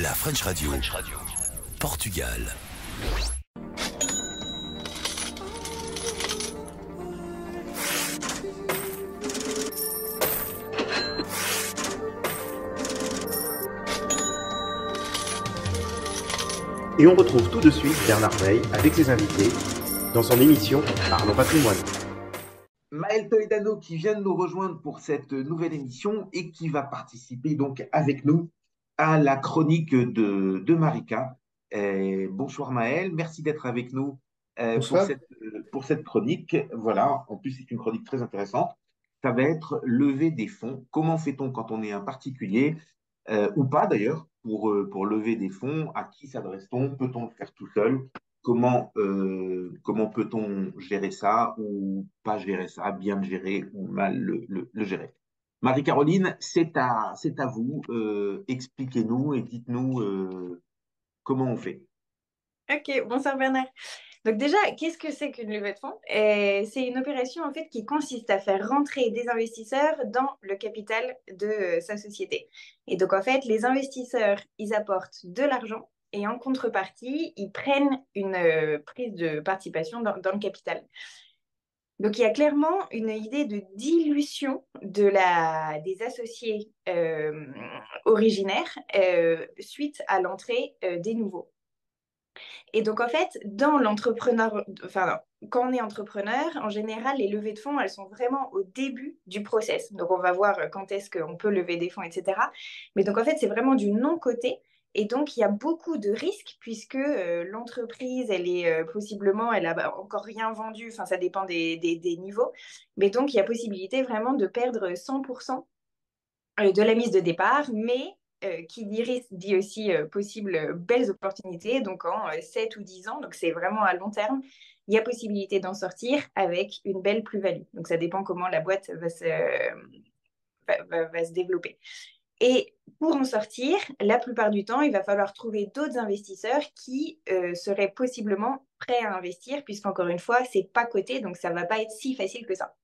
La French Radio. Portugal. Et on retrouve tout de suite Bernard Veil avec ses invités dans son émission Parlons Patrimoine. Maël Toledano qui vient de nous rejoindre pour cette nouvelle émission et qui va participer donc avec nous à la chronique de Marika. Bonsoir Maël, merci d'être avec nous Bonsoir. pour cette chronique. Voilà, en plus c'est une chronique très intéressante. Ça va être lever des fonds. Comment fait-on quand on est un particulier ou pas d'ailleurs pour lever des fonds? À qui s'adresse-t-on? Peut-on le faire tout seul? Comment peut-on gérer ça ou pas gérer ça, bien le gérer ou mal le gérer? Marie-Caroline, c'est à vous. Expliquez-nous et dites-nous comment on fait. Ok, bonsoir Bernard. Donc déjà, qu'est-ce que c'est qu'une levée de fonds? C'est une opération en fait qui consiste à faire rentrer des investisseurs dans le capital de sa société. Et donc en fait, les investisseurs, ils apportent de l'argent et en contrepartie, ils prennent une prise de participation dans le capital. Donc il y a clairement une idée de dilution des associés originaires suite à l'entrée des nouveaux. Et donc, en fait, quand on est entrepreneur, en général, les levées de fonds, elles sont vraiment au début du process. Donc, on va voir quand est-ce qu'on peut lever des fonds, etc. Mais donc, en fait, c'est vraiment du non-côté. Et donc, il y a beaucoup de risques puisque l'entreprise, elle est possiblement, elle n'a encore rien vendu. Enfin, ça dépend des niveaux. Mais donc, il y a possibilité vraiment de perdre 100% de la mise de départ, mais qui dit risque dit aussi possibles belles opportunités, donc en 7 ou 10 ans, donc c'est vraiment à long terme, il y a possibilité d'en sortir avec une belle plus-value. Donc ça dépend comment la boîte va se développer. Et pour en sortir, la plupart du temps, il va falloir trouver d'autres investisseurs qui seraient possiblement prêts à investir, puisqu'encore une fois, c'est pas coté, donc ça va pas être si facile que ça.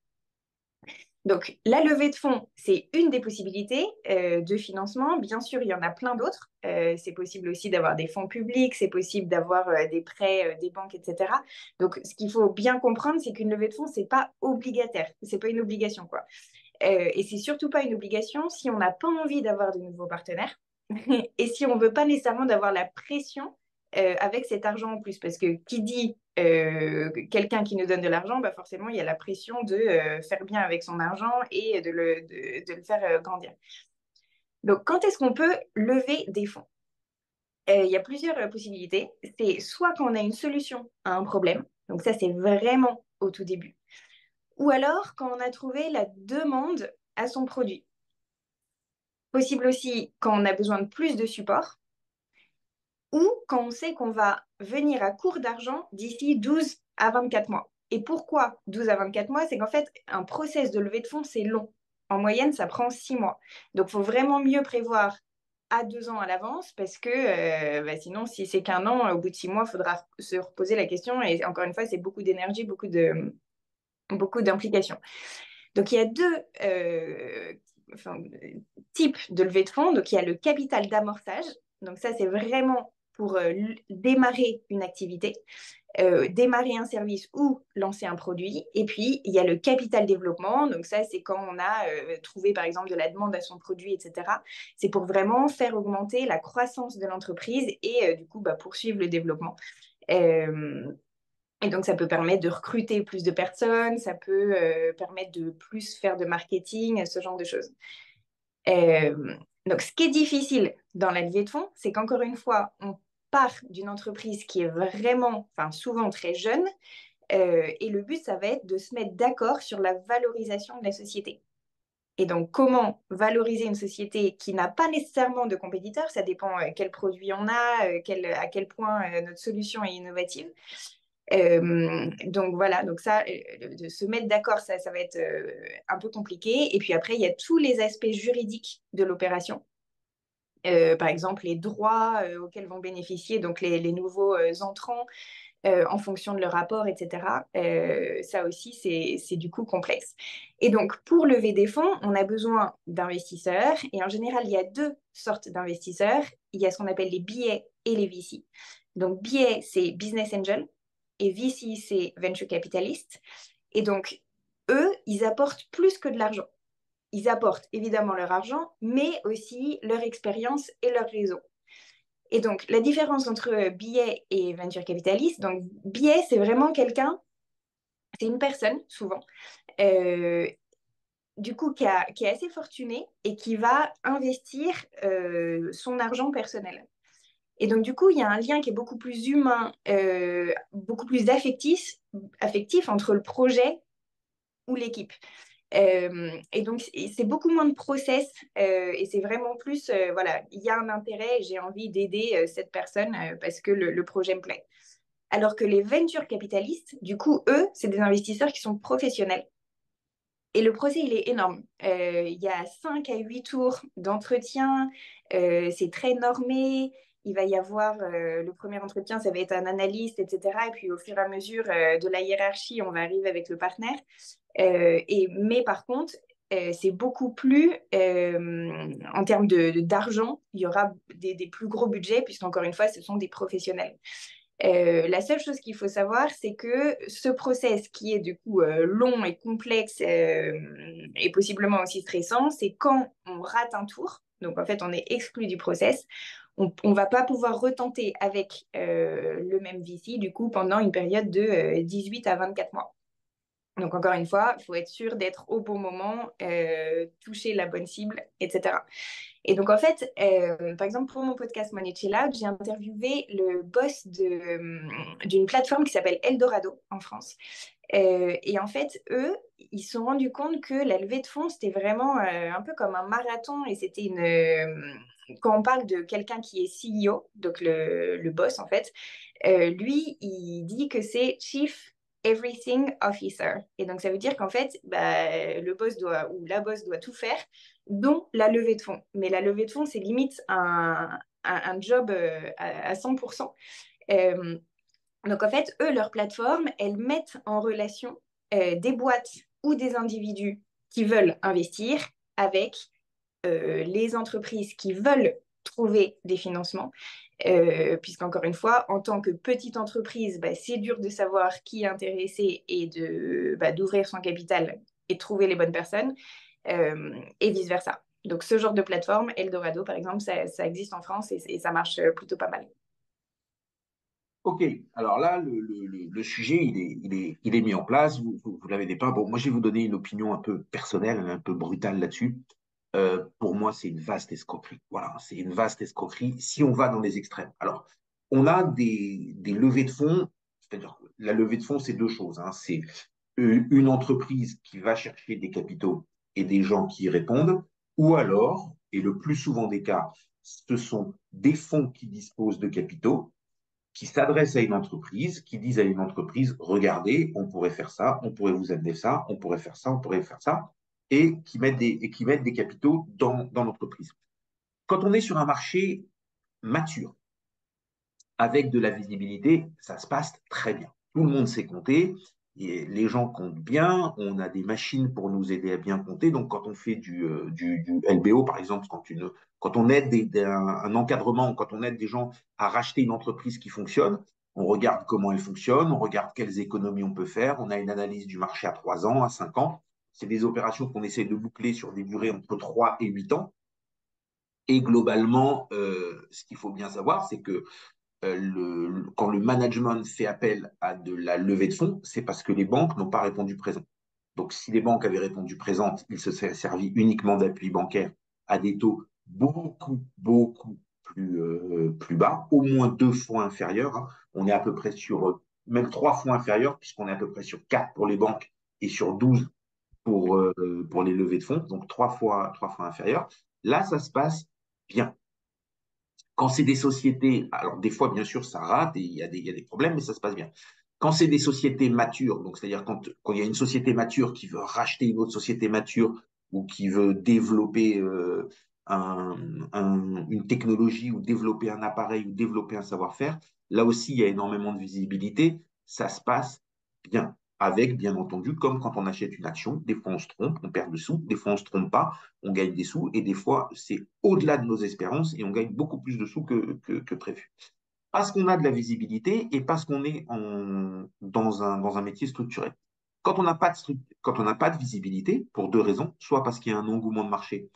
Donc, la levée de fonds, c'est une des possibilités de financement. Bien sûr, il y en a plein d'autres. C'est possible aussi d'avoir des fonds publics, c'est possible d'avoir des prêts des banques, etc. Donc, ce qu'il faut bien comprendre, c'est qu'une levée de fonds, c'est pas obligataire. C'est pas une obligation, quoi. Et c'est surtout pas une obligation si on n'a pas envie d'avoir de nouveaux partenaires et si on veut pas nécessairement d'avoir la pression avec cet argent en plus. Parce que qui dit quelqu'un qui nous donne de l'argent, bah forcément, il y a la pression de faire bien avec son argent et de le faire grandir. Donc, quand est-ce qu'on peut lever des fonds? Il y a plusieurs possibilités. C'est soit quand on a une solution à un problème, donc ça, c'est vraiment au tout début. Ou alors quand on a trouvé la demande à son produit. Possible aussi quand on a besoin de plus de support ou quand on sait qu'on va venir à court d'argent d'ici 12 à 24 mois. Et pourquoi 12 à 24 mois? C'est qu'en fait, un process de levée de fonds, c'est long. En moyenne, ça prend 6 mois. Donc, il faut vraiment mieux prévoir à 2 ans à l'avance parce que sinon, si c'est qu'un an, au bout de 6 mois, il faudra se reposer la question. Et encore une fois, c'est beaucoup d'énergie, beaucoup d'implications. Donc, il y a deux types de levée de fonds. Donc, il y a le capital d'amorçage. Donc, ça, c'est vraiment pour démarrer une activité, démarrer un service ou lancer un produit. Et puis, il y a le capital développement. Donc, ça, c'est quand on a trouvé, par exemple, de la demande à son produit, etc. C'est pour vraiment faire augmenter la croissance de l'entreprise et du coup, poursuivre le développement. Et donc, ça peut permettre de recruter plus de personnes, ça peut permettre de plus faire de marketing, ce genre de choses. Donc, ce qui est difficile dans la levée de fonds, c'est qu'encore une fois, on part d'une entreprise qui est vraiment, souvent très jeune, et le but, ça va être de se mettre d'accord sur la valorisation de la société. Et donc, comment valoriser une société qui n'a pas nécessairement de compétiteurs, ça dépend quel produit on a, à quel point notre solution est innovative. Donc voilà, donc ça, de se mettre d'accord, ça va être un peu compliqué. Et puis après, il y a tous les aspects juridiques de l'opération. Par exemple, les droits auxquels vont bénéficier donc les nouveaux entrants, en fonction de leur rapport, etc. Ça aussi, c'est du coup complexe. Et donc, pour lever des fonds, on a besoin d'investisseurs. Et en général, il y a deux sortes d'investisseurs. Il y a ce qu'on appelle les billets et les VC. Donc, billets, c'est Business Angel. Et VC, c'est Venture Capitalist. Et donc, eux, ils apportent plus que de l'argent. Ils apportent évidemment leur argent, mais aussi leur expérience et leur réseau. Et donc, la différence entre billet et venture capitaliste, donc billet, c'est vraiment quelqu'un, c'est une personne, souvent, euh, du coup, qui est assez fortuné et qui va investir son argent personnel. Et donc, du coup, il y a un lien qui est beaucoup plus humain, beaucoup plus affectif entre le projet ou l'équipe. Et donc, c'est beaucoup moins de process et c'est vraiment plus, voilà, il y a un intérêt, j'ai envie d'aider cette personne parce que le projet me plaît. Alors que les venture capitalistes, du coup, eux, c'est des investisseurs qui sont professionnels. Et le procès, il est énorme. Il y a 5 à 8 tours d'entretien, c'est très normé. Il va y avoir le premier entretien, ça va être un analyste, etc. Et puis au fur et à mesure de la hiérarchie, on va arriver avec le partenaire. Mais par contre, c'est beaucoup plus, en termes d'argent, il y aura des plus gros budgets, puisqu'encore une fois, ce sont des professionnels. La seule chose qu'il faut savoir, c'est que ce process qui est du coup long et complexe et possiblement aussi stressant, c'est quand on rate un tour, donc en fait on est exclu du process, on ne va pas pouvoir retenter avec le même VC du coup pendant une période de 18 à 24 mois. Donc, encore une fois, il faut être sûr d'être au bon moment, toucher la bonne cible, etc. Et donc, en fait, par exemple, pour mon podcast Money Chill Out, j'ai interviewé le boss d'une plateforme qui s'appelle Eldorado en France. Et en fait, eux, ils se sont rendus compte que la levée de fonds, c'était vraiment un peu comme un marathon. Et c'était quand on parle de quelqu'un qui est CEO, donc le boss, en fait, lui, il dit que c'est Chief Everything Officer. Et donc, ça veut dire qu'en fait, bah, le boss doit, ou la boss doit tout faire, dont la levée de fonds. Mais la levée de fonds, c'est limite un job à 100%. Euh, donc, en fait, eux, leur plateforme, elles mettent en relation des boîtes ou des individus qui veulent investir avec les entreprises qui veulent trouver des financements. Puisqu'encore une fois, en tant que petite entreprise, bah, c'est dur de savoir qui est intéressé et d'ouvrir son capital et de trouver les bonnes personnes, et vice-versa. Donc, ce genre de plateforme, Eldorado, par exemple, ça existe en France et ça marche plutôt pas mal. Ok, alors là, le sujet, il est mis en place, vous l'avez dépeint. Bon, moi, je vais vous donner une opinion un peu personnelle, un peu brutale là-dessus. Pour moi, c'est une vaste escroquerie. Voilà, c'est une vaste escroquerie si on va dans les extrêmes. Alors, on a des levées de fonds, c'est-à-dire que la levée de fonds, c'est deux choses, hein. C'est une entreprise qui va chercher des capitaux et des gens qui y répondent, ou alors, et le plus souvent des cas, ce sont des fonds qui disposent de capitaux qui s'adressent à une entreprise, qui disent à une entreprise, regardez, on pourrait faire ça, on pourrait vous amener ça, on pourrait faire ça, on pourrait faire ça, et qui mettent des capitaux dans l'entreprise. Quand on est sur un marché mature, avec de la visibilité, ça se passe très bien. Tout le monde sait compter, et les gens comptent bien, on a des machines pour nous aider à bien compter. Donc, quand on fait du LBO, par exemple, quand on aide un encadrement, quand on aide des gens à racheter une entreprise qui fonctionne, on regarde comment elle fonctionne, on regarde quelles économies on peut faire, on a une analyse du marché à 3 ans, à 5 ans. C'est des opérations qu'on essaie de boucler sur des durées entre 3 et 8 ans. Et globalement, ce qu'il faut bien savoir, c'est que quand le management fait appel à de la levée de fonds, c'est parce que les banques n'ont pas répondu présent. Donc, si les banques avaient répondu présentes, ils se seraient servis uniquement d'appui bancaire à des taux beaucoup plus bas, au moins 2 fois inférieurs, hein. On est à peu près sur même 3 fois inférieur, puisqu'on est à peu près sur 4 pour les banques et sur 12 pour les levées de fonds, donc 3 fois inférieur. Là, ça se passe bien. Quand c'est des sociétés, alors des fois, bien sûr, ça rate et il y a des problèmes, mais ça se passe bien. Quand c'est des sociétés matures, donc c'est-à-dire quand il y a une société mature qui veut racheter une autre société mature ou qui veut développer une technologie ou développer un appareil ou développer un savoir-faire, là aussi, il y a énormément de visibilité. Ça se passe bien. Avec, bien entendu, comme quand on achète une action, des fois on se trompe, on perd des sous, des fois on ne se trompe pas, on gagne des sous, et des fois c'est au-delà de nos espérances et on gagne beaucoup plus de sous que prévu. Parce qu'on a de la visibilité et parce qu'on est dans un métier structuré. Quand on n'a pas de visibilité, pour deux raisons, soit parce qu'il y a un engouement de marché,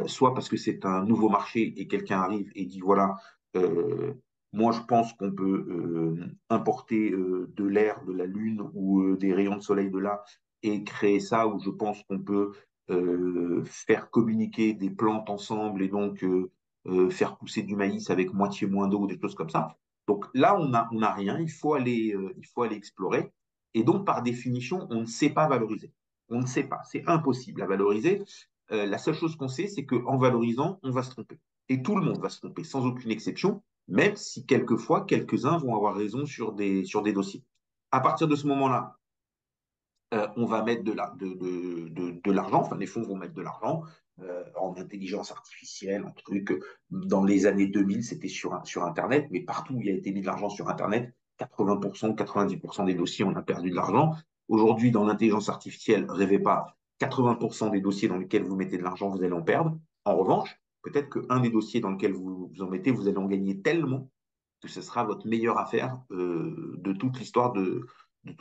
soit parce que c'est un nouveau marché et quelqu'un arrive et dit, voilà, euh, moi je pense qu'on peut importer de l'air de la Lune ou des rayons de soleil de là et créer ça, ou je pense qu'on peut faire communiquer des plantes ensemble et donc faire pousser du maïs avec moitié moins d'eau, des choses comme ça. Donc là, on a rien, il faut aller explorer. Et donc, par définition, on ne sait pas valoriser. On ne sait pas, c'est impossible à valoriser. La seule chose qu'on sait, c'est qu'en valorisant, on va se tromper. Et tout le monde va se tromper, sans aucune exception, même si quelquefois, quelques-uns vont avoir raison sur des dossiers. À partir de ce moment-là, on va mettre de l'argent, enfin les fonds vont mettre de l'argent en intelligence artificielle, en truc. Dans les années 2000, c'était sur Internet, mais partout où il a été mis de l'argent sur Internet, 80%, 90% des dossiers, on a perdu de l'argent. Aujourd'hui, dans l'intelligence artificielle, rêvez pas, 80% des dossiers dans lesquels vous mettez de l'argent, vous allez en perdre. En revanche, peut-être qu'un des dossiers dans lequel vous en mettez, vous allez en gagner tellement que ce sera votre meilleure affaire de toute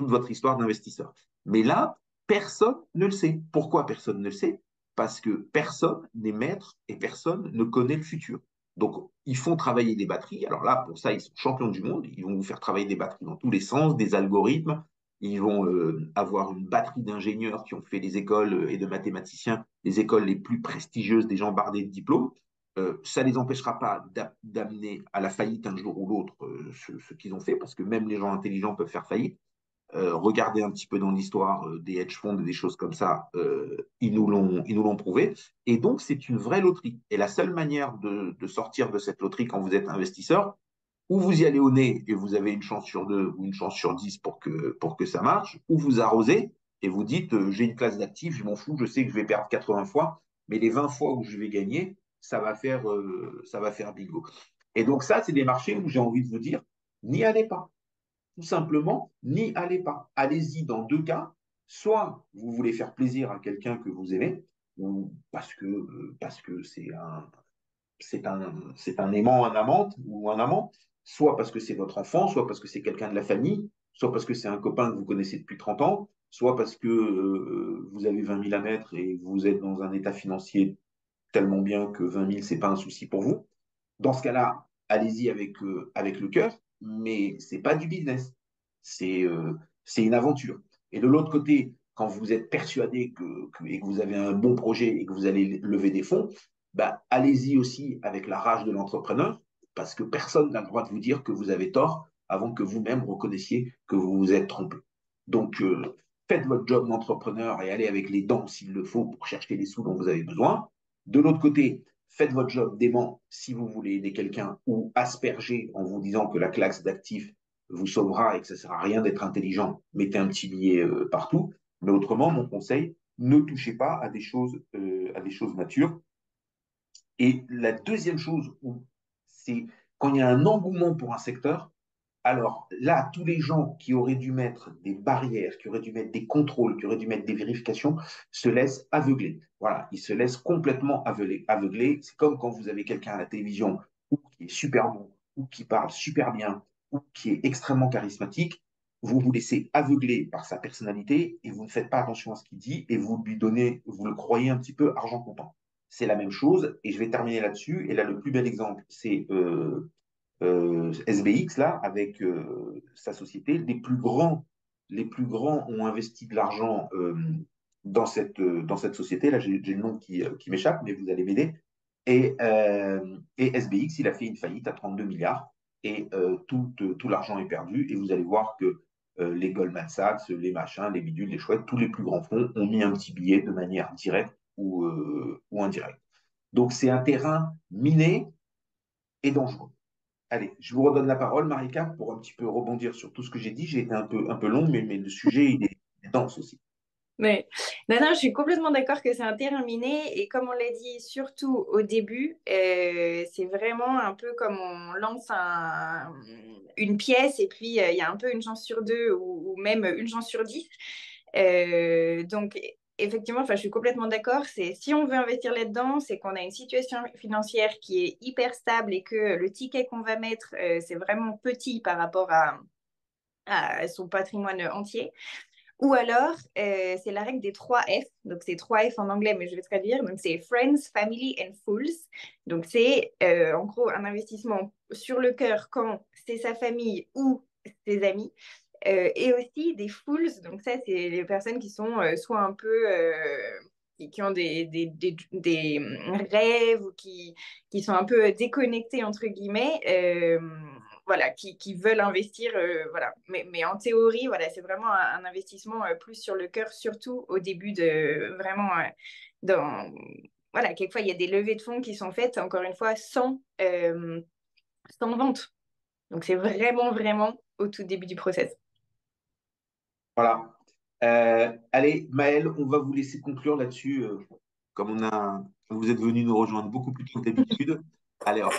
votre histoire d'investisseur. Mais là, personne ne le sait. Pourquoi personne ne le sait? Parce que personne n'est maître et personne ne connaît le futur. Donc, ils font travailler des batteries. Alors là, pour ça, ils sont champions du monde. Ils vont vous faire travailler des batteries dans tous les sens, des algorithmes. Ils vont avoir une batterie d'ingénieurs qui ont fait les écoles et de mathématiciens, les écoles les plus prestigieuses, des gens bardés de diplômes. Ça ne les empêchera pas d'amener à la faillite un jour ou l'autre ce qu'ils ont fait, parce que même les gens intelligents peuvent faire faillite. Regardez un petit peu dans l'histoire des hedge funds et des choses comme ça, ils nous l'ont prouvé. Et donc, c'est une vraie loterie. Et la seule manière de sortir de cette loterie quand vous êtes investisseur, ou vous y allez au nez et vous avez une chance sur deux ou une chance sur 10 pour que ça marche, ou vous arrosez et vous dites j'ai une classe d'actifs, je m'en fous, je sais que je vais perdre 80 fois, mais les 20 fois où je vais gagner, ça va faire bingo. Et donc, ça, c'est des marchés où j'ai envie de vous dire n'y allez pas. Tout simplement, n'y allez pas. Allez-y dans deux cas. Soit vous voulez faire plaisir à quelqu'un que vous aimez, ou parce que c'est un aimant, un amante ou un amant, soit parce que c'est votre enfant, soit parce que c'est quelqu'un de la famille, soit parce que c'est un copain que vous connaissez depuis 30 ans, soit parce que vous avez 20 000 à mettre et vous êtes dans un état financier tellement bien que 20 000, ce n'est pas un souci pour vous. Dans ce cas-là, allez-y avec le cœur, mais ce n'est pas du business, c'est une aventure. Et de l'autre côté, quand vous êtes persuadé et que vous avez un bon projet et que vous allez lever des fonds, bah, allez-y aussi avec la rage de l'entrepreneur, parce que personne n'a le droit de vous dire que vous avez tort avant que vous-même reconnaissiez que vous vous êtes trompé. Donc, faites votre job d'entrepreneur et allez avec les dents s'il le faut pour chercher les sous dont vous avez besoin. De l'autre côté, faites votre job d'aimant si vous voulez aider quelqu'un ou asperger en vous disant que la classe d'actifs vous sauvera et que ça ne sert à rien d'être intelligent. Mettez un petit billet partout. Mais autrement, mon conseil, ne touchez pas à des choses matures. Et la deuxième chose, c'est quand il y a un engouement pour un secteur, alors là, tous les gens qui auraient dû mettre des barrières, qui auraient dû mettre des contrôles, qui auraient dû mettre des vérifications, se laissent aveugler. Voilà, ils se laissent complètement aveugler. C'est comme quand vous avez quelqu'un à la télévision ou qui est super bon, ou qui parle super bien, ou qui est extrêmement charismatique. Vous vous laissez aveugler par sa personnalité et vous ne faites pas attention à ce qu'il dit et vous lui donnez, vous le croyez un petit peu argent comptant. C'est la même chose et je vais terminer là-dessus. Et là, le plus bel exemple, c'est SBX, là, avec sa société. Les plus grands ont investi de l'argent dans cette société. Là, j'ai le nom qui m'échappe, mais vous allez m'aider. Et SBX, il a fait une faillite à 32 milliards et tout l'argent est perdu. Et vous allez voir que les Goldman Sachs, les machins, les bidules, les chouettes, tous les plus grands fonds ont mis un petit billet de manière directe ou indirecte. Donc, c'est un terrain miné et dangereux. Allez, je vous redonne la parole, Marika, pour un petit peu rebondir sur tout ce que j'ai dit. J'ai été un peu long, mais le sujet, il est dense aussi. Mais non, non, je suis complètement d'accord que c'est un terrain miné et comme on l'a dit surtout au début, c'est vraiment un peu comme on lance une pièce et puis il y a un peu une chance sur deux ou même une chance sur 10. Donc effectivement, enfin, je suis complètement d'accord. C'est si on veut investir là-dedans, c'est qu'on a une situation financière qui est hyper stable et que le ticket qu'on va mettre, c'est vraiment petit par rapport à son patrimoine entier. Ou alors, c'est la règle des 3 F. Donc, c'est 3 F en anglais, mais je vais traduire. Donc, c'est Friends, Family and Fools. Donc, c'est en gros un investissement sur le cœur quand c'est sa famille ou ses amis. Et aussi des fools. Donc, ça, c'est les personnes qui sont soit un peu. Qui ont des rêves ou qui sont un peu déconnectés, entre guillemets. Voilà, qui veulent investir, voilà. Mais en théorie, voilà, c'est vraiment un investissement plus sur le cœur, surtout au début de vraiment dans, voilà, quelquefois il y a des levées de fonds qui sont faites, encore une fois, sans vente. Donc c'est vraiment, vraiment au tout début du process. Voilà. Allez, Maël, on va vous laisser conclure là-dessus. Comme vous êtes venu nous rejoindre beaucoup plus tôt que d'habitude. Allez, hop.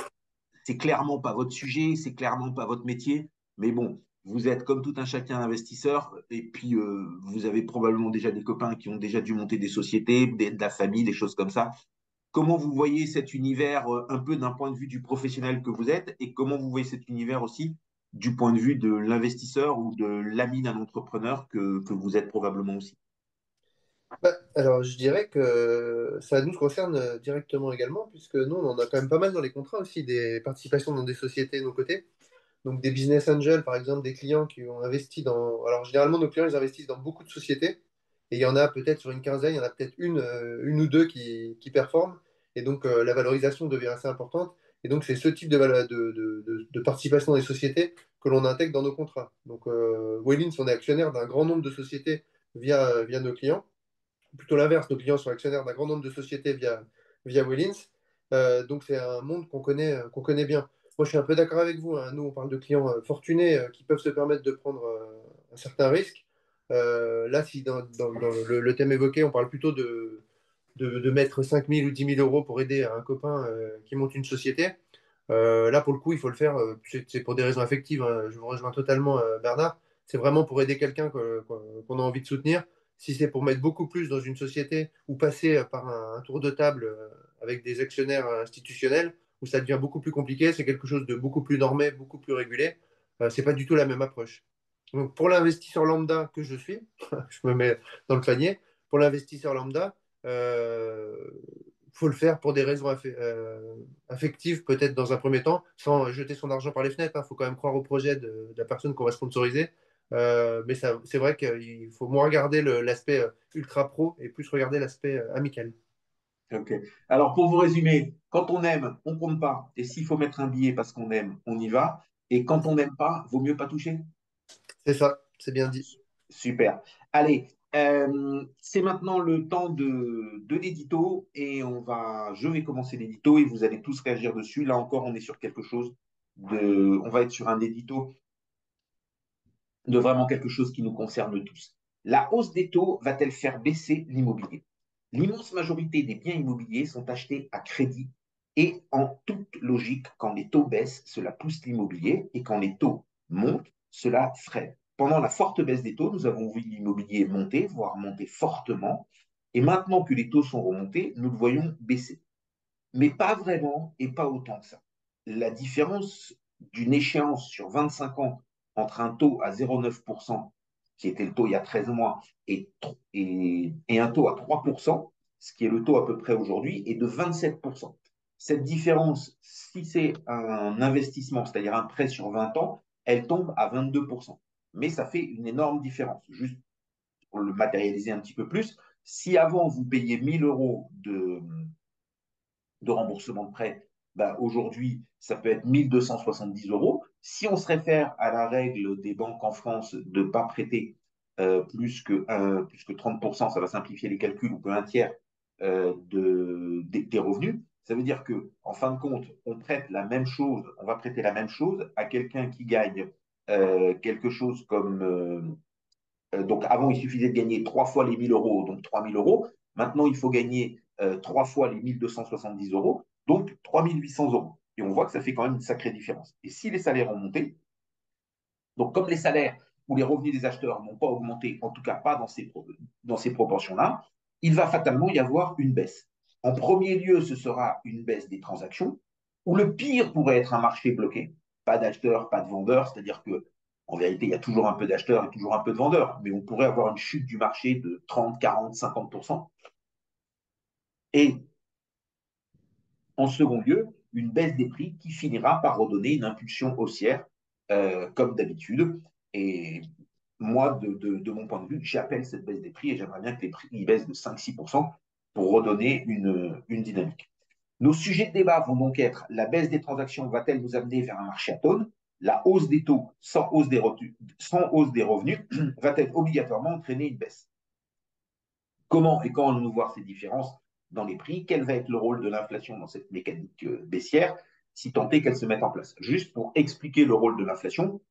C'est clairement pas votre sujet, c'est clairement pas votre métier, mais bon, vous êtes comme tout un chacun investisseur, et puis vous avez probablement déjà des copains qui ont déjà dû monter des sociétés, de la famille, des choses comme ça. Comment vous voyez cet univers un peu d'un point de vue du professionnel que vous êtes, et comment vous voyez cet univers aussi du point de vue de l'investisseur ou de l'ami d'un entrepreneur que vous êtes probablement aussi? Bah, alors, je dirais que ça nous concerne directement également, puisque nous, on en a quand même pas mal dans les contrats aussi, des participations dans des sociétés de nos côtés. Donc, des business angels, par exemple, des clients qui ont investi dans. Alors, généralement, nos clients, ils investissent dans beaucoup de sociétés. Et il y en a peut-être sur une quinzaine, il y en a peut-être une ou deux qui performent. Et donc, la valorisation devient assez importante. Et donc, c'est ce type de participation dans les sociétés que l'on intègre dans nos contrats. Donc, Wellins, on est actionnaire d'un grand nombre de sociétés via nos clients. Plutôt l'inverse, nos clients sont actionnaires d'un grand nombre de sociétés via Wellins. Donc c'est un monde qu'on connaît bien. Moi, je suis un peu d'accord avec vous, hein. Nous, on parle de clients fortunés qui peuvent se permettre de prendre un certain risque. Là, si dans le thème évoqué, on parle plutôt de mettre 5 000 ou 10 000 euros pour aider un copain qui monte une société. Là, pour le coup, il faut le faire. C'est pour des raisons affectives, hein. Je vous rejoins totalement, Bernard. C'est vraiment pour aider quelqu'un qu'on a envie de soutenir. Si c'est pour mettre beaucoup plus dans une société ou passer par un tour de table avec des actionnaires institutionnels, où ça devient beaucoup plus compliqué, c'est quelque chose de beaucoup plus normé, beaucoup plus régulé. C'est pas du tout la même approche. Donc, pour l'investisseur lambda que je suis, je me mets dans le panier. Pour l'investisseur lambda, faut le faire pour des raisons affectives, peut-être dans un premier temps, sans jeter son argent par les fenêtres. Il faut quand même croire au projet de la personne qu'on va sponsoriser. Mais c'est vrai qu'il faut moins regarder l'aspect ultra pro et plus regarder l'aspect amical. Ok. Alors, pour vous résumer, quand on aime, on compte pas. Et s'il faut mettre un billet parce qu'on aime, on y va. Et quand on n'aime pas, vaut mieux pas toucher. C'est ça, c'est bien dit. Super. Allez, c'est maintenant le temps de l'édito et je vais commencer l'édito et vous allez tous réagir dessus. Là encore, on est sur quelque chose on va être sur un édito de vraiment quelque chose qui nous concerne tous. La hausse des taux va-t-elle faire baisser l'immobilier? L'immense majorité des biens immobiliers sont achetés à crédit et en toute logique, quand les taux baissent, cela pousse l'immobilier et quand les taux montent, cela freine. Pendant la forte baisse des taux, nous avons vu l'immobilier monter, voire monter fortement. Et maintenant que les taux sont remontés, nous le voyons baisser. Mais pas vraiment et pas autant que ça. La différence d'une échéance sur 25 ans entre un taux à 0,9%, qui était le taux il y a 13 mois, et un taux à 3%, ce qui est le taux à peu près aujourd'hui, est de 27%. Cette différence, si c'est un investissement, c'est-à-dire un prêt sur 20 ans, elle tombe à 22%. Mais ça fait une énorme différence. Juste pour le matérialiser un petit peu plus, si avant vous payiez 1000 euros de remboursement de prêt, ben aujourd'hui, ça peut être 1270 euros. Si on se réfère à la règle des banques en France de ne pas prêter plus que 30%, ça va simplifier les calculs, ou qu'un tiers des revenus, ça veut dire que en fin de compte, on va prêter la même chose à quelqu'un qui gagne quelque chose comme Donc avant, il suffisait de gagner 3 fois les 1 000 euros, donc 3 000 euros. Maintenant, il faut gagner 3 fois les 1 270 euros, donc 3 800 euros. Et on voit que ça fait quand même une sacrée différence. Et si les salaires ont monté, donc comme les salaires ou les revenus des acheteurs n'ont pas augmenté, en tout cas pas dans ces proportions-là, il va fatalement y avoir une baisse. En premier lieu, ce sera une baisse des transactions, ou le pire pourrait être un marché bloqué. Pas d'acheteurs, pas de vendeurs, c'est-à-dire que en vérité, il y a toujours un peu d'acheteurs et toujours un peu de vendeurs, mais on pourrait avoir une chute du marché de 30, 40, 50%. Et en second lieu, une baisse des prix qui finira par redonner une impulsion haussière, comme d'habitude. Et moi, de mon point de vue, j'appelle cette baisse des prix et j'aimerais bien que les prix baissent de 5-6% pour redonner une dynamique. Nos sujets de débat vont donc être: la baisse des transactions va-t-elle nous amener vers un marché atone? La hausse des taux sans hausse des revenus va-t-elle obligatoirement entraîner une baisse? Comment et quand allons-nous voir ces différences dans les prix? Quel va être le rôle de l'inflation dans cette mécanique baissière, si tant est qu'elle se mette en place? Juste pour expliquer le rôle de l'inflation,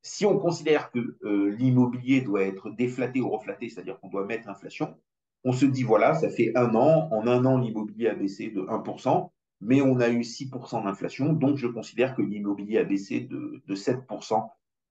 si on considère que l'immobilier doit être déflaté ou reflaté, c'est-à-dire qu'on doit mettre l'inflation, on se dit, voilà, ça fait un an, en un an, l'immobilier a baissé de 1%, mais on a eu 6% d'inflation, donc je considère que l'immobilier a baissé de 7%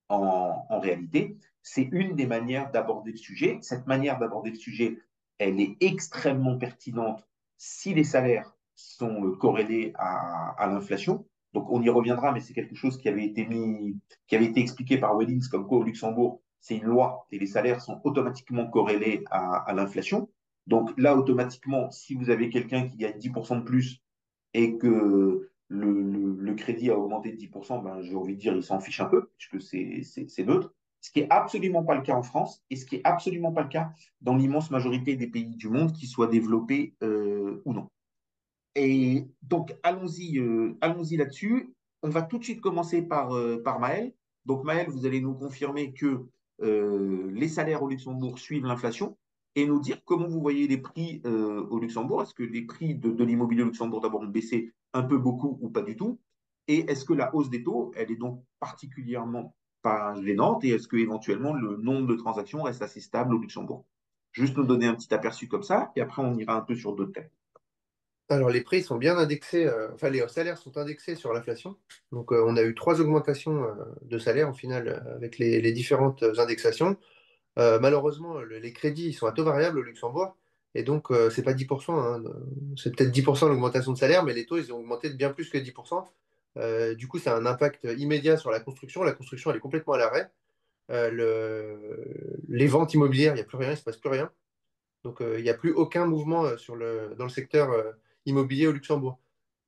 en réalité. C'est une des manières d'aborder le sujet. Cette manière d'aborder le sujet, elle est extrêmement pertinente si les salaires sont corrélés à l'inflation. Donc on y reviendra, mais c'est quelque chose qui avait été expliqué par Wellings, comme quoi au Luxembourg, c'est une loi et les salaires sont automatiquement corrélés à l'inflation. Donc là, automatiquement, si vous avez quelqu'un qui gagne 10% de plus et que le crédit a augmenté de 10%, ben, j'ai envie de dire, il s'en fiche un peu, puisque c'est neutre. Ce qui n'est absolument pas le cas en France et ce qui n'est absolument pas le cas dans l'immense majorité des pays du monde, qu'ils soient développés ou non. Et donc, allons-y là-dessus. On va tout de suite commencer par Maël. Donc, Maël, vous allez nous confirmer que les salaires au Luxembourg suivent l'inflation et nous dire comment vous voyez les prix au Luxembourg. Est-ce que les prix de l'immobilier au Luxembourg d'abord ont baissé un peu, beaucoup ou pas du tout? Et est-ce que la hausse des taux, elle est donc particulièrement pas gênante? Et est-ce que éventuellement le nombre de transactions reste assez stable au Luxembourg? Juste nous donner un petit aperçu comme ça, et après on ira un peu sur d'autres thèmes. Alors, les prix sont bien indexés, enfin, les salaires sont indexés sur l'inflation. Donc, on a eu trois augmentations de salaire, au final, avec les différentes indexations. Malheureusement, les crédits ils sont à taux variable au Luxembourg. Et donc, c'est pas 10%, hein, c'est peut-être 10% l'augmentation de salaire, mais les taux, ils ont augmenté de bien plus que 10%. Du coup, ça a un impact immédiat sur la construction. La construction, elle est complètement à l'arrêt. Les ventes immobilières, il n'y a plus rien, il ne se passe plus rien. Donc, il n'y a plus aucun mouvement dans le secteur immobilier au Luxembourg.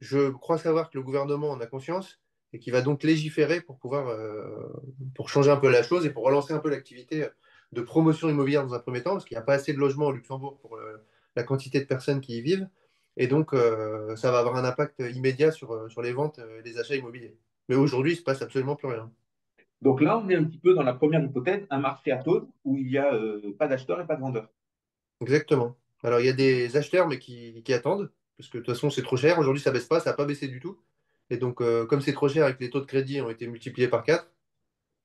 Je crois savoir que le gouvernement en a conscience et qu'il va donc légiférer pour pouvoir pour changer un peu la chose et pour relancer un peu l'activité de promotion immobilière dans un premier temps, parce qu'il n'y a pas assez de logements au Luxembourg pour la quantité de personnes qui y vivent. Et donc, ça va avoir un impact immédiat sur les ventes et les achats immobiliers. Mais aujourd'hui, il ne se passe absolument plus rien. Donc là, on est un petit peu dans la première hypothèse, un marché atone où il n'y a pas d'acheteurs et pas de vendeurs. Exactement. Alors, il y a des acheteurs, mais qui attendent, parce que de toute façon, c'est trop cher. Aujourd'hui, ça baisse pas, ça n'a pas baissé du tout. Et donc, comme c'est trop cher et que les taux de crédit ont été multipliés par 4,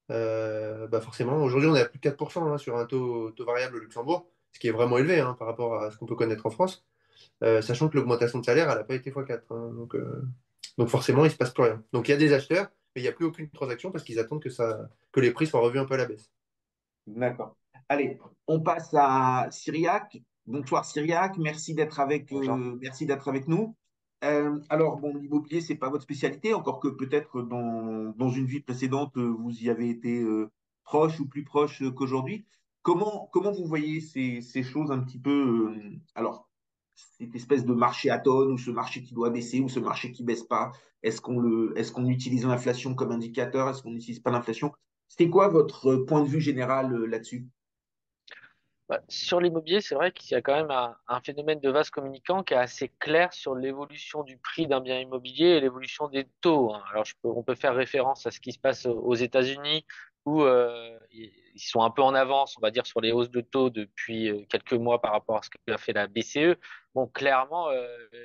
bah forcément, aujourd'hui, on est à plus de 4% hein, sur un taux variable au Luxembourg, ce qui est vraiment élevé hein, par rapport à ce qu'on peut connaître en France, sachant que l'augmentation de salaire, elle n'a pas été x4. Hein. Donc, forcément, il ne se passe plus rien. Donc, il y a des acheteurs, mais il n'y a plus aucune transaction parce qu'ils attendent que les prix soient revus un peu à la baisse. D'accord. Allez, on passe à Cyriac. Bonsoir Cyriac, Bonjour. merci d'être avec nous. Alors, bon, l'immobilier, c'est pas votre spécialité, encore que peut-être dans une vie précédente, vous y avez été proche ou plus proche qu'aujourd'hui. Comment vous voyez ces choses un petit peu, alors, cette espèce de marché atone, ou ce marché qui doit baisser, ou ce marché qui baisse pas? Est-ce qu'on utilise l'inflation comme indicateur? Est-ce qu'on n'utilise pas l'inflation? C'est quoi votre point de vue général là-dessus? Bah, sur l'immobilier, c'est vrai qu'il y a quand même un phénomène de vase communicant qui est assez clair sur l'évolution du prix d'un bien immobilier et l'évolution des taux, hein. Alors, on peut faire référence à ce qui se passe aux États-Unis où ils sont un peu en avance, on va dire, sur les hausses de taux depuis quelques mois par rapport à ce qu'a fait la BCE. Bon, clairement,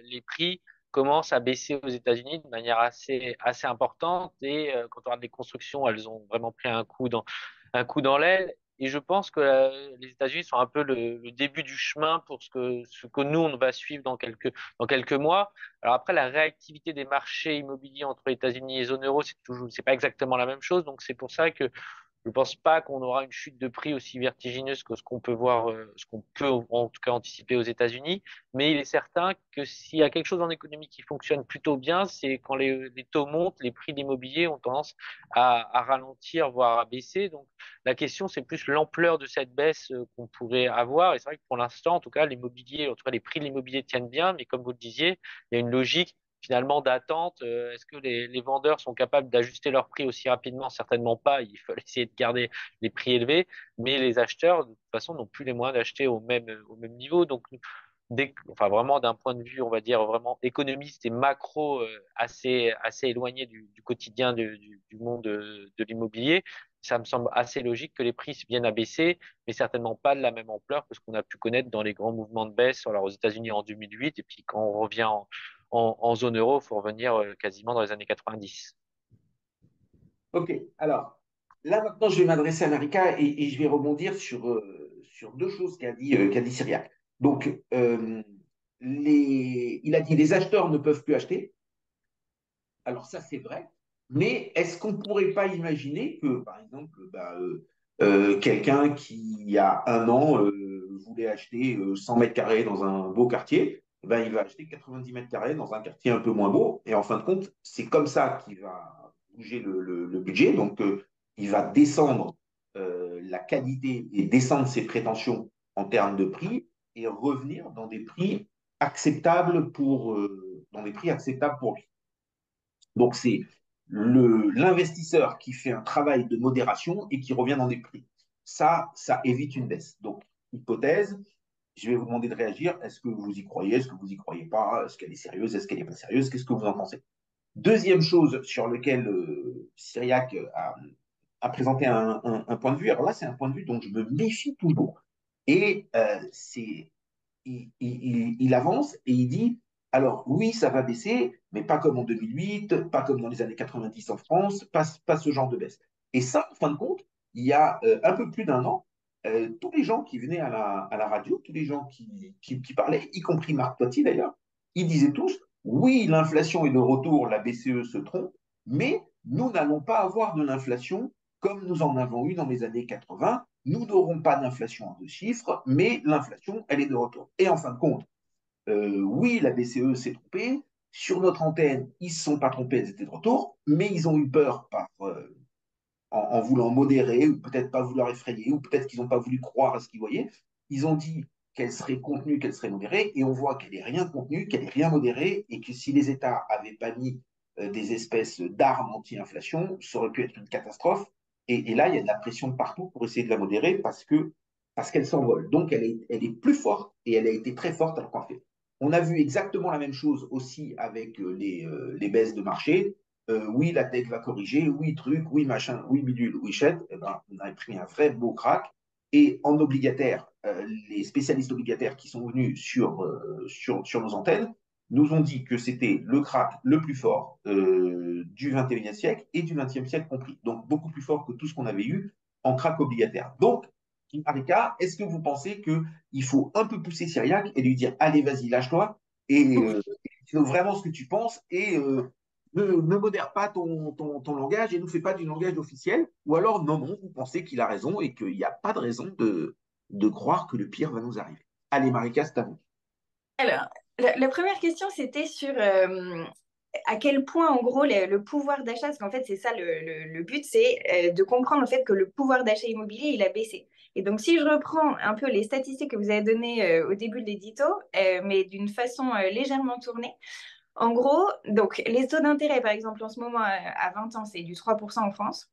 les prix commencent à baisser aux États-Unis de manière assez importante et quand on regarde les constructions, elles ont vraiment pris un coup dans l'aile. Et je pense que les États-Unis sont un peu le début du chemin pour ce que nous, on va suivre dans quelques mois. Alors après, la réactivité des marchés immobiliers entre les États-Unis et zone euro, c'est pas exactement la même chose. Donc c'est pour ça que je ne pense pas qu'on aura une chute de prix aussi vertigineuse que ce qu'on peut voir, ce qu'on peut en tout cas anticiper aux États-Unis. Mais il est certain que s'il y a quelque chose en économie qui fonctionne plutôt bien, c'est quand les taux montent, les prix de l'immobilier ont tendance à ralentir, voire à baisser. Donc la question, c'est plus l'ampleur de cette baisse qu'on pourrait avoir. Et c'est vrai que pour l'instant, en tout cas, l'immobilier, en tout cas les prix de l'immobilier tiennent bien. Mais comme vous le disiez, il y a une logique finalement d'attente. Est-ce que les vendeurs sont capables d'ajuster leur prix aussi rapidement? Certainement pas. Il faut essayer de garder les prix élevés, mais les acheteurs, de toute façon, n'ont plus les moyens d'acheter au même niveau. Donc, enfin, vraiment d'un point de vue, on va dire, vraiment économiste et macro, assez éloigné du quotidien du monde de l'immobilier, ça me semble assez logique que les prix viennent à baisser, mais certainement pas de la même ampleur que ce qu'on a pu connaître dans les grands mouvements de baisse, alors aux États-Unis en 2008, et puis quand on revient en zone euro, il faut revenir quasiment dans les années 90. Ok, alors là maintenant je vais m'adresser à Marika et je vais rebondir sur deux choses qu'a dit Cyriac. Donc, il a dit les acheteurs ne peuvent plus acheter. Alors ça c'est vrai, mais est-ce qu'on ne pourrait pas imaginer que par exemple quelqu'un qui il y a un an voulait acheter 100 mètres carrés dans un beau quartier, ben, il va acheter 90 mètres carrés dans un quartier un peu moins beau et en fin de compte c'est comme ça qu'il va bouger le budget. Donc, il va descendre la qualité et descendre ses prétentions en termes de prix et revenir dans des prix acceptables dans des prix acceptables pour lui. Donc, c'est l'investisseur qui fait un travail de modération et qui revient dans des prix. Ça évite une baisse. Donc, hypothèse, je vais vous demander de réagir. Est-ce que vous y croyez? Est-ce que vous y croyez pas? Est-ce qu'elle est sérieuse? Est-ce qu'elle n'est pas sérieuse? Qu'est-ce que vous en pensez? Deuxième chose sur laquelle Cyriac a présenté un point de vue. Alors là, c'est un point de vue dont je me méfie toujours. Et il avance et il dit, alors oui, ça va baisser, mais pas comme en 2008, pas comme dans les années 90 en France, pas ce genre de baisse. Et ça, en fin de compte, il y a un peu plus d'un an, tous les gens qui venaient à la radio, tous les gens qui parlaient, y compris Marc Toiti d'ailleurs, ils disaient tous, oui, l'inflation est de retour, la BCE se trompe, mais nous n'allons pas avoir de l'inflation comme nous en avons eu dans les années 80. Nous n'aurons pas d'inflation en deux chiffres, mais l'inflation, elle est de retour. Et en fin de compte, oui, la BCE s'est trompée. Sur notre antenne, ils ne se sont pas trompés, elles étaient de retour, mais ils ont eu peur en voulant modérer, ou peut-être pas vouloir effrayer, ou peut-être qu'ils n'ont pas voulu croire à ce qu'ils voyaient. Ils ont dit qu'elle serait contenue, qu'elle serait modérée, et on voit qu'elle n'est rien contenue, qu'elle n'est rien modérée, et que si les États n'avaient pas mis des espèces d'armes anti-inflation, ça aurait pu être une catastrophe. Et là, il y a de la pression de partout pour essayer de la modérer parce qu'elle s'envole. Donc, elle est plus forte, et elle a été très forte alors qu'en fait. On a vu exactement la même chose aussi avec les baisses de marché. Oui, la tech va corriger, oui, truc, oui, machin, oui, bidule, oui, chet, eh ben, on a pris un vrai beau crack. Et en obligataire, les spécialistes obligataires qui sont venus sur nos antennes nous ont dit que c'était le crack le plus fort du 21e siècle et du 20e siècle compris. Donc, beaucoup plus fort que tout ce qu'on avait eu en crack obligataire. Donc, Marika, est-ce que vous pensez qu'il faut un peu pousser Cyriac et lui dire, allez, vas-y, lâche-toi, et dis-nous vraiment ce que tu penses, et ne modère pas ton langage et ne nous fais pas du langage officiel, ou alors non, non, vous pensez qu'il a raison et qu'il n'y a pas de raison de croire que le pire va nous arriver. Allez, Marika, c'est à vous. Alors, la première question, c'était sur à quel point, en gros, le pouvoir d'achat, parce qu'en fait, c'est ça le but, c'est de comprendre le fait que le pouvoir d'achat immobilier, il a baissé. Et donc, si je reprends un peu les statistiques que vous avez données au début de l'édito, mais d'une façon légèrement tournée, en gros, donc, les taux d'intérêt, par exemple, en ce moment, à 20 ans, c'est du 3% en France.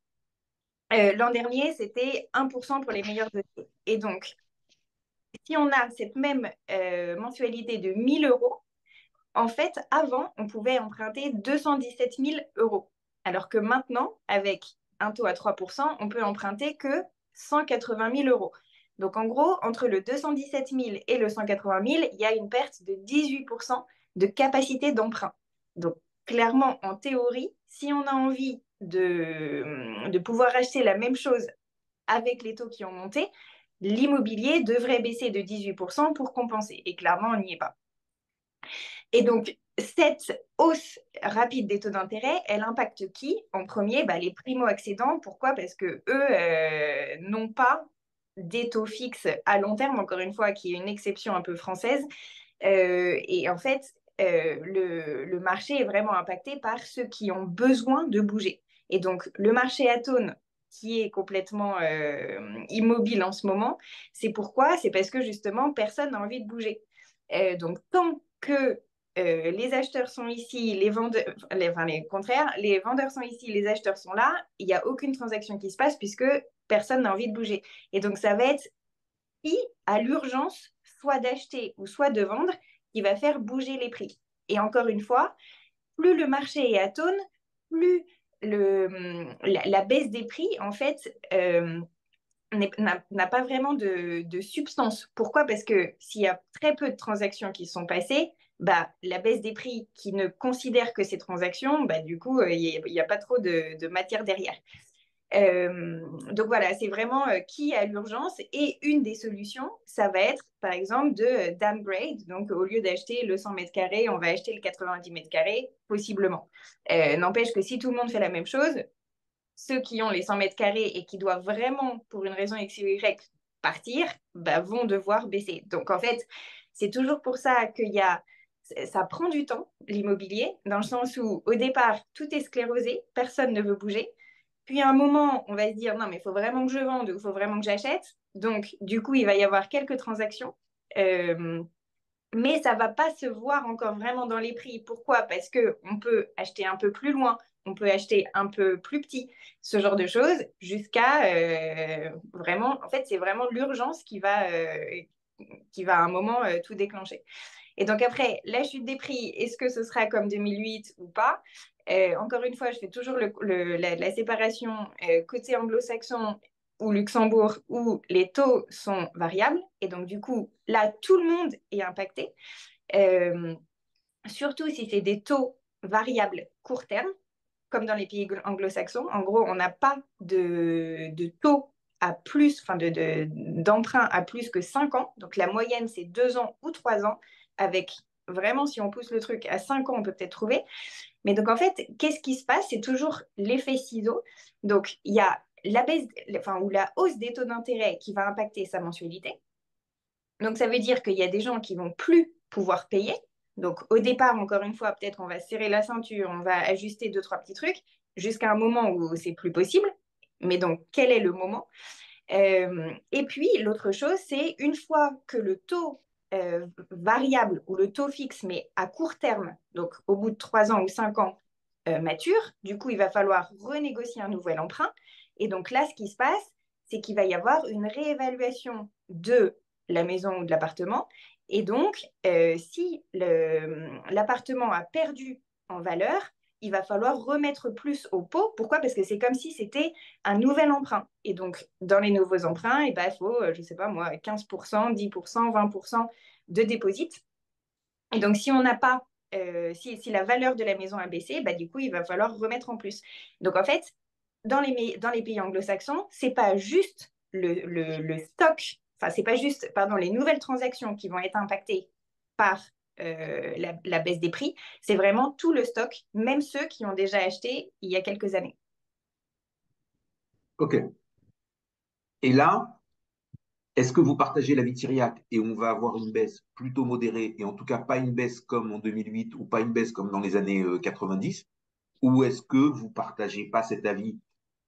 L'an dernier, c'était 1% pour les meilleurs dossiers. Et donc, si on a cette même mensualité de 1 000 euros, en fait, avant, on pouvait emprunter 217 000 euros. Alors que maintenant, avec un taux à 3%, on peut emprunter que 180 000 euros. Donc, en gros, entre le 217 000 et le 180 000, il y a une perte de 18% de capacité d'emprunt. Donc, clairement, en théorie, si on a envie de pouvoir acheter la même chose avec les taux qui ont monté, l'immobilier devrait baisser de 18% pour compenser. Et clairement, on n'y est pas. Et donc, cette hausse rapide des taux d'intérêt, elle impacte qui? En premier, les primo-accédants. Pourquoi? Parce que eux n'ont pas des taux fixes à long terme, encore une fois, qui est une exception un peu française. Et en fait, le marché est vraiment impacté par ceux qui ont besoin de bouger. Et donc, le marché atone, qui est complètement immobile en ce moment, c'est pourquoi? C'est parce que justement, personne n'a envie de bouger. Donc, tant que les acheteurs sont ici, les vendeurs, les contraires, les vendeurs sont ici, les acheteurs sont là, il n'y a aucune transaction qui se passe puisque personne n'a envie de bouger. Et donc, ça va être qui a l'urgence soit d'acheter ou soit de vendre qui va faire bouger les prix. Et encore une fois, plus le marché est atone, plus la baisse des prix, en fait, n'a pas vraiment de substance. Pourquoi? Parce que s'il y a très peu de transactions qui sont passées, la baisse des prix qui ne considère que ces transactions, du coup, il n'y a pas trop de matière derrière. Donc voilà, c'est vraiment qui a l'urgence. Et une des solutions, ça va être, par exemple, de downgrade. Donc, au lieu d'acheter le 100 mètres carrés, on va acheter le 90 mètres carrés, possiblement. N'empêche que si tout le monde fait la même chose, ceux qui ont les 100 mètres carrés et qui doivent vraiment, pour une raison X ou Y, partir, vont devoir baisser. Donc, en fait, c'est toujours pour ça ça prend du temps, l'immobilier, dans le sens où, au départ, tout est sclérosé, personne ne veut bouger. Puis, à un moment, on va se dire, non, mais il faut vraiment que je vende ou il faut vraiment que j'achète. Donc, du coup, il va y avoir quelques transactions. Mais ça ne va pas se voir encore vraiment dans les prix. Pourquoi? Parce qu'on peut acheter un peu plus loin, on peut acheter un peu plus petit, ce genre de choses, jusqu'à vraiment, en fait, c'est vraiment l'urgence qui va à un moment tout déclencher. Et donc après, la chute des prix, est-ce que ce sera comme 2008 ou pas? Encore une fois, je fais toujours la séparation côté anglo-saxon ou Luxembourg où les taux sont variables. Et donc, du coup, là, tout le monde est impacté. Surtout si c'est des taux variables court terme, comme dans les pays anglo-saxons. En gros, on n'a pas de taux à plus, d'emprunt à plus que 5 ans. Donc, la moyenne, c'est 2 ans ou 3 ans. Avec vraiment, si on pousse le truc à 5 ans, on peut peut-être trouver. Mais donc, en fait, qu'est-ce qui se passe? C'est toujours l'effet ciseau. Donc, il y a la baisse, ou la hausse des taux d'intérêt qui va impacter sa mensualité. Donc, ça veut dire qu'il y a des gens qui vont plus pouvoir payer. Donc, au départ, encore une fois, peut-être on va serrer la ceinture, on va ajuster 2, 3 petits trucs, jusqu'à un moment où c'est plus possible. Mais donc, quel est le moment? Et puis, l'autre chose, c'est une fois que le taux variable ou le taux fixe, mais à court terme, donc au bout de 3 ans ou 5 ans, mature, du coup, il va falloir renégocier un nouvel emprunt. Et donc là, ce qui se passe, c'est qu'il va y avoir une réévaluation de la maison ou de l'appartement. Et donc, si l'appartement a perdu en valeur, il va falloir remettre plus au pot. Pourquoi? Parce que c'est comme si c'était un nouvel emprunt. Et donc, dans les nouveaux emprunts, il faut, je ne sais pas moi, 15%, 10%, 20% de déposit. Et donc, si on n'a pas, si la valeur de la maison a baissé, du coup, il va falloir remettre en plus. Donc, en fait, dans les pays anglo-saxons, c'est pas juste le stock, c'est pas juste, pardon, les nouvelles transactions qui vont être impactées par la baisse des prix, c'est vraiment tout le stock, même ceux qui ont déjà acheté il y a quelques années. OK. Et là, est-ce que vous partagez l'avis de Cyriac et on va avoir une baisse plutôt modérée et en tout cas pas une baisse comme en 2008 ou pas une baisse comme dans les années 90? Ou est-ce que vous partagez pas cet avis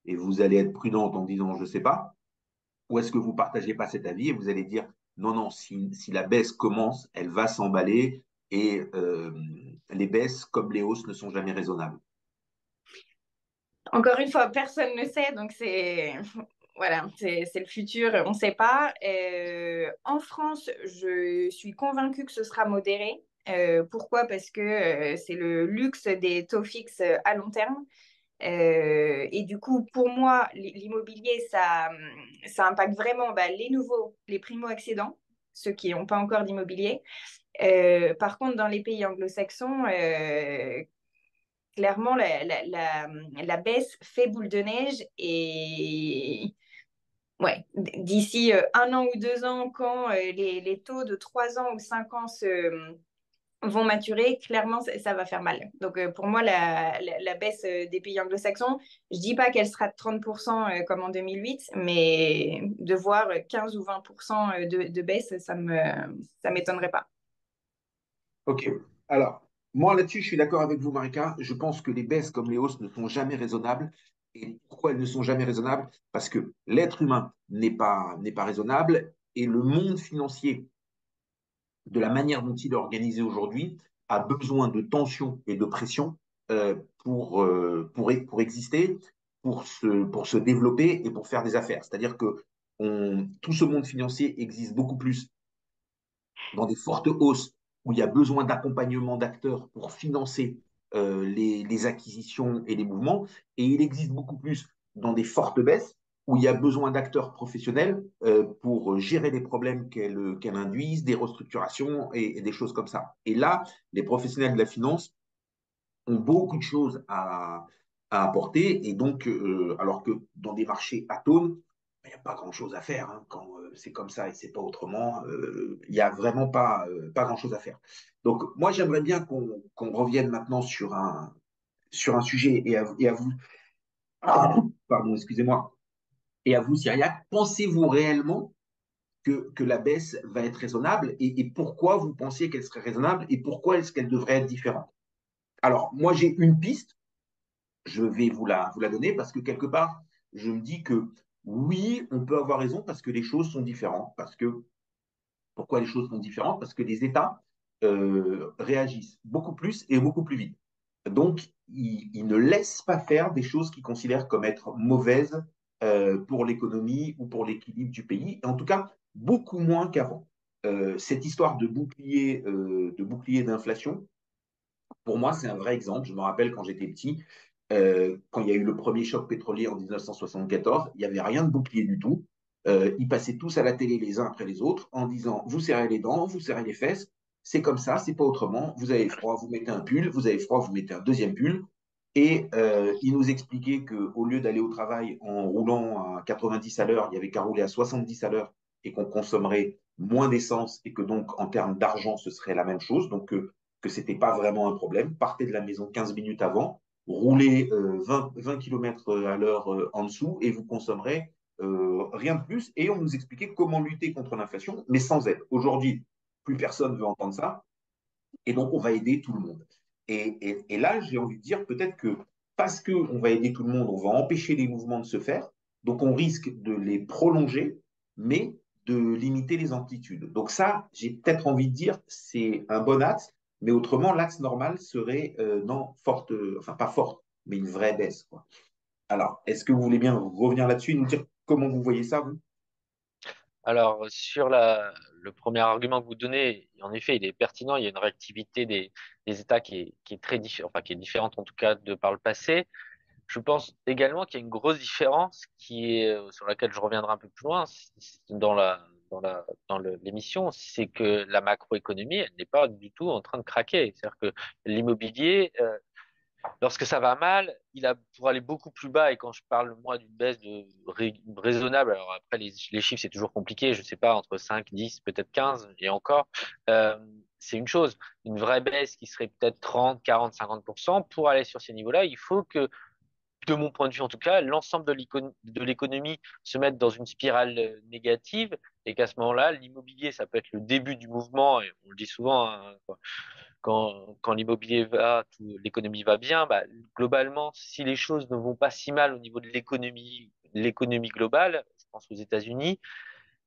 et vous allez être prudente en disant je sais pas? Ou est-ce que vous partagez pas cet avis et vous allez dire non, non, si la baisse commence, elle va s'emballer et les baisses comme les hausses ne sont jamais raisonnables? Encore une fois, personne ne sait, donc voilà, c'est le futur, on ne sait pas. En France, je suis convaincue que ce sera modéré. Pourquoi? Parce que c'est le luxe des taux fixes à long terme. Et du coup, pour moi, l'immobilier, ça impacte vraiment les primo-accédants, ceux qui n'ont pas encore d'immobilier. Par contre, dans les pays anglo-saxons, clairement, la baisse fait boule de neige et Ouais, d'ici 1 an ou 2 ans, quand les taux de 3 ans ou 5 ans vont maturer, clairement, ça va faire mal. Donc, pour moi, la baisse des pays anglo-saxons, je dis pas qu'elle sera de 30% comme en 2008, mais de voir 15 ou 20% de baisse, ça m'étonnerait pas. Ok. Alors, moi là-dessus, je suis d'accord avec vous, Marika. Je pense que les baisses comme les hausses ne sont jamais raisonnables. Et pourquoi elles ne sont jamais raisonnables? Parce que l'être humain n'est pas raisonnable et le monde financier, de la manière dont il est organisé aujourd'hui, a besoin de tension et de pression pour exister, pour se développer et pour faire des affaires. C'est-à-dire que tout ce monde financier existe beaucoup plus dans des fortes hausses où il y a besoin d'accompagnement d'acteurs pour financer les acquisitions et les mouvements, et il existe beaucoup plus dans des fortes baisses où il y a besoin d'acteurs professionnels pour gérer les problèmes qu'elles induisent, des restructurations et des choses comme ça. Et là, les professionnels de la finance ont beaucoup de choses à apporter. Et donc, alors que dans des marchés atones, il n'y a pas grand-chose à faire. Hein, quand c'est comme ça et c'est pas autrement, il n'y a vraiment pas grand-chose à faire. Donc, moi, j'aimerais bien qu'on revienne maintenant sur un sujet et à vous, pardon, excusez-moi, et à vous, Cyriac, pensez-vous réellement que la baisse va être raisonnable et pourquoi vous pensiez qu'elle serait raisonnable et pourquoi est-ce qu'elle devrait être différente? Alors, moi, j'ai une piste, je vais vous la donner parce que quelque part, je me dis que oui, on peut avoir raison parce que les choses sont différentes. Pourquoi les choses sont différentes? Parce que les États réagissent beaucoup plus et beaucoup plus vite. Donc, ils ne laissent pas faire des choses qu'ils considèrent comme être mauvaises pour l'économie ou pour l'équilibre du pays. En tout cas, beaucoup moins qu'avant. Cette histoire de bouclier d'inflation, pour moi, c'est un vrai exemple. Je me rappelle quand j'étais petit, quand il y a eu le premier choc pétrolier en 1974, il n'y avait rien de bouclier du tout. Ils passaient tous à la télé les uns après les autres en disant, vous serrez les dents, vous serrez les fesses, c'est comme ça, c'est pas autrement. Vous avez froid, vous mettez un pull, vous avez froid, vous mettez un deuxième pull. Et ils nous expliquaient qu'au lieu d'aller au travail en roulant à 90 à l'heure, il n'y avait qu'à rouler à 70 à l'heure et qu'on consommerait moins d'essence et que donc en termes d'argent, ce serait la même chose. Donc que ce n'était pas vraiment un problème. Partez de la maison 15 minutes avant, roulez 20 km à l'heure en dessous et vous consommerez rien de plus. Et on nous expliquait comment lutter contre l'inflation, mais sans aide. Aujourd'hui, plus personne ne veut entendre ça. Et donc, on va aider tout le monde. Et là, j'ai envie de dire peut-être que parce qu'on va aider tout le monde, on va empêcher les mouvements de se faire. Donc, on risque de les prolonger, mais de limiter les amplitudes. Donc ça, j'ai peut-être envie de dire, c'est un bon axe, mais autrement, l'axe normal serait non forte, enfin pas forte, mais une vraie baisse, quoi. Alors, est-ce que vous voulez bien revenir là-dessus et nous dire comment vous voyez ça, vous? Alors, sur le premier argument que vous donnez, en effet, il est pertinent. Il y a une réactivité des États qui est très différente, enfin, qui est différente en tout cas de par le passé. Je pense également qu'il y a une grosse différence sur laquelle je reviendrai un peu plus loin dans l'émission, c'est que la macroéconomie, elle n'est pas du tout en train de craquer. C'est-à-dire que l'immobilier, lorsque ça va mal, il a pour aller beaucoup plus bas. Et quand je parle, moi, d'une baisse raisonnable, alors après, les chiffres, c'est toujours compliqué. Je sais pas, entre 5, 10, peut-être 15, et encore, euh, c'est une chose. Une vraie baisse qui serait peut-être 30, 40, 50%, pour aller sur ces niveaux-là, il faut que, de mon point de vue en tout cas, l'ensemble de l'économie se mette dans une spirale négative et qu'à ce moment-là, l'immobilier, ça peut être le début du mouvement, et on le dit souvent, hein, quand l'immobilier va, l'économie va bien, bah, globalement, si les choses ne vont pas si mal au niveau de l'économie globale, je pense aux États-Unis,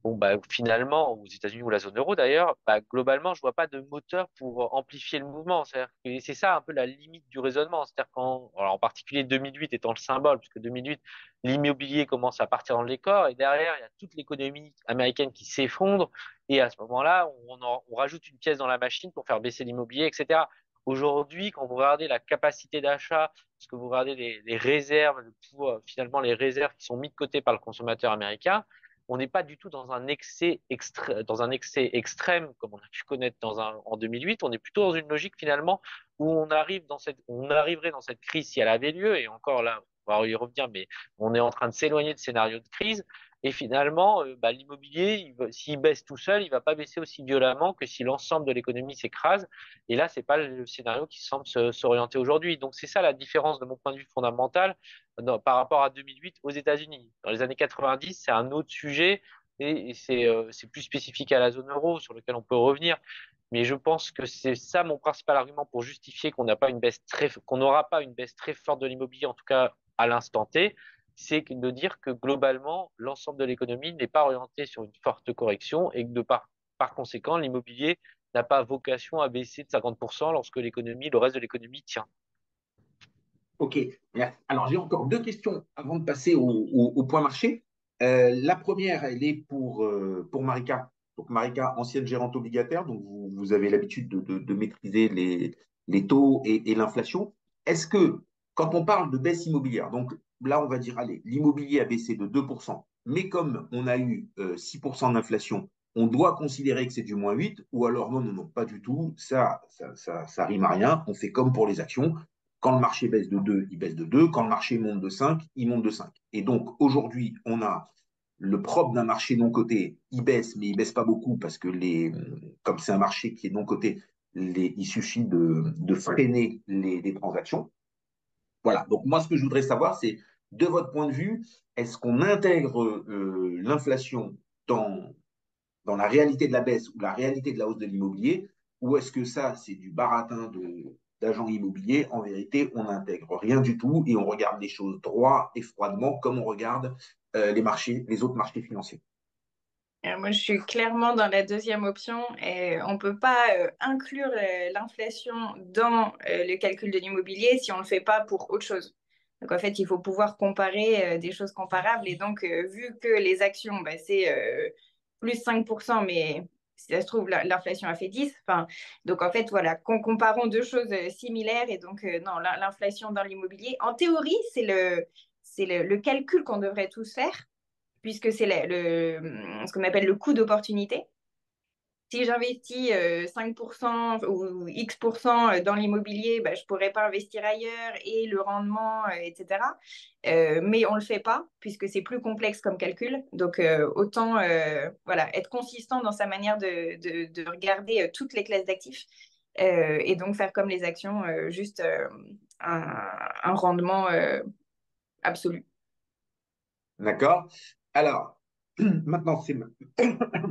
bon, bah, finalement, aux États-Unis ou la zone euro d'ailleurs, bah, globalement, je vois pas de moteur pour amplifier le mouvement. C'est ça un peu la limite du raisonnement. C'est-à-dire alors en particulier 2008 étant le symbole, puisque 2008, l'immobilier commence à partir dans le décor et derrière, il y a toute l'économie américaine qui s'effondre et à ce moment-là, on rajoute une pièce dans la machine pour faire baisser l'immobilier, etc. Aujourd'hui, quand vous regardez la capacité d'achat, parce que vous regardez les réserves, finalement les réserves qui sont mises de côté par le consommateur américain, on n'est pas du tout dans un excès extrême comme on a pu connaître en 2008. On est plutôt dans une logique finalement où on arriverait dans cette crise si elle avait lieu. Et encore là, on va y revenir, mais on est en train de s'éloigner de scénario de crise. Et finalement, l'immobilier, s'il baisse tout seul, il va pas baisser aussi violemment que si l'ensemble de l'économie s'écrase. Et là, c'est pas le scénario qui semble s'orienter aujourd'hui. Donc c'est ça la différence de mon point de vue fondamental par rapport à 2008 aux États-Unis. Dans les années 90, c'est un autre sujet et c'est plus spécifique à la zone euro sur lequel on peut revenir. Mais je pense que c'est ça mon principal argument pour justifier qu'on n'aura pas une baisse très forte de l'immobilier, en tout cas à l'instant T, c'est de dire que globalement, l'ensemble de l'économie n'est pas orienté sur une forte correction et que par conséquent, l'immobilier n'a pas vocation à baisser de 50% lorsque le reste de l'économie tient. Ok. Alors, j'ai encore deux questions avant de passer au point marché. La première, elle est pour Marika. Donc, Marika, ancienne gérante obligataire, donc vous avez l'habitude de maîtriser les taux et l'inflation. Est-ce que, quand on parle de baisse immobilière, donc là, on va dire, allez, l'immobilier a baissé de 2%, mais comme on a eu 6% d'inflation, on doit considérer que c'est du moins 8, ou alors non, non, non, pas du tout, ça rime à rien, on fait comme pour les actions. Quand le marché baisse de 2, il baisse de 2. Quand le marché monte de 5, il monte de 5. Et donc, aujourd'hui, on a le propre d'un marché non coté, il baisse, mais il baisse pas beaucoup parce que comme c'est un marché qui est non coté, il suffit de freiner les transactions. Voilà. Donc, moi, ce que je voudrais savoir, c'est, de votre point de vue, est-ce qu'on intègre l'inflation dans la réalité de la baisse ou la réalité de la hausse de l'immobilier, ou est-ce que ça, c'est du baratin d'agents immobiliers? En vérité, on n'intègre rien du tout et on regarde les choses droit et froidement comme on regarde les autres marchés financiers. Moi, je suis clairement dans la deuxième option et on ne peut pas inclure l'inflation dans le calcul de l'immobilier si on ne le fait pas pour autre chose. Donc, en fait, il faut pouvoir comparer des choses comparables. Et donc, vu que les actions, bah, c'est plus 5%, mais si ça se trouve, l'inflation a fait 10. Enfin, donc, en fait, voilà, comparons deux choses similaires. Et donc, non, l'inflation dans l'immobilier, en théorie, c'est le calcul qu'on devrait tous faire puisque c'est ce qu'on appelle le coût d'opportunité. Si j'investis 5% ou X% dans l'immobilier, bah, je ne pourrais pas investir ailleurs et le rendement, etc. Mais on ne le fait pas puisque c'est plus complexe comme calcul. Donc, autant voilà, être consistant dans sa manière de regarder toutes les classes d'actifs et donc faire comme les actions, juste un rendement absolu. D'accord? Alors, maintenant,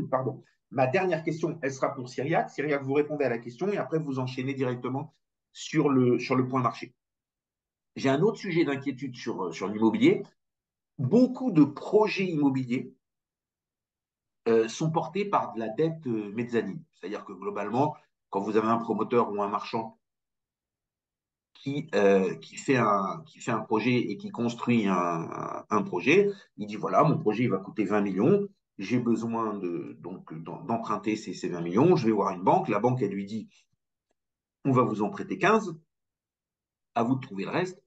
pardon. Ma dernière question, elle sera pour Cyriac. Cyriac, vous répondez à la question et après, vous enchaînez directement sur le point marché. J'ai un autre sujet d'inquiétude sur l'immobilier. Beaucoup de projets immobiliers sont portés par de la dette mezzanine. C'est-à-dire que globalement, quand vous avez un promoteur ou un marchand qui fait un projet et qui construit un projet, il dit voilà, mon projet il va coûter 20 millions, j'ai besoin d'emprunter ces 20 millions, je vais voir une banque, la banque elle lui dit on va vous en prêter 15, à vous de trouver le reste.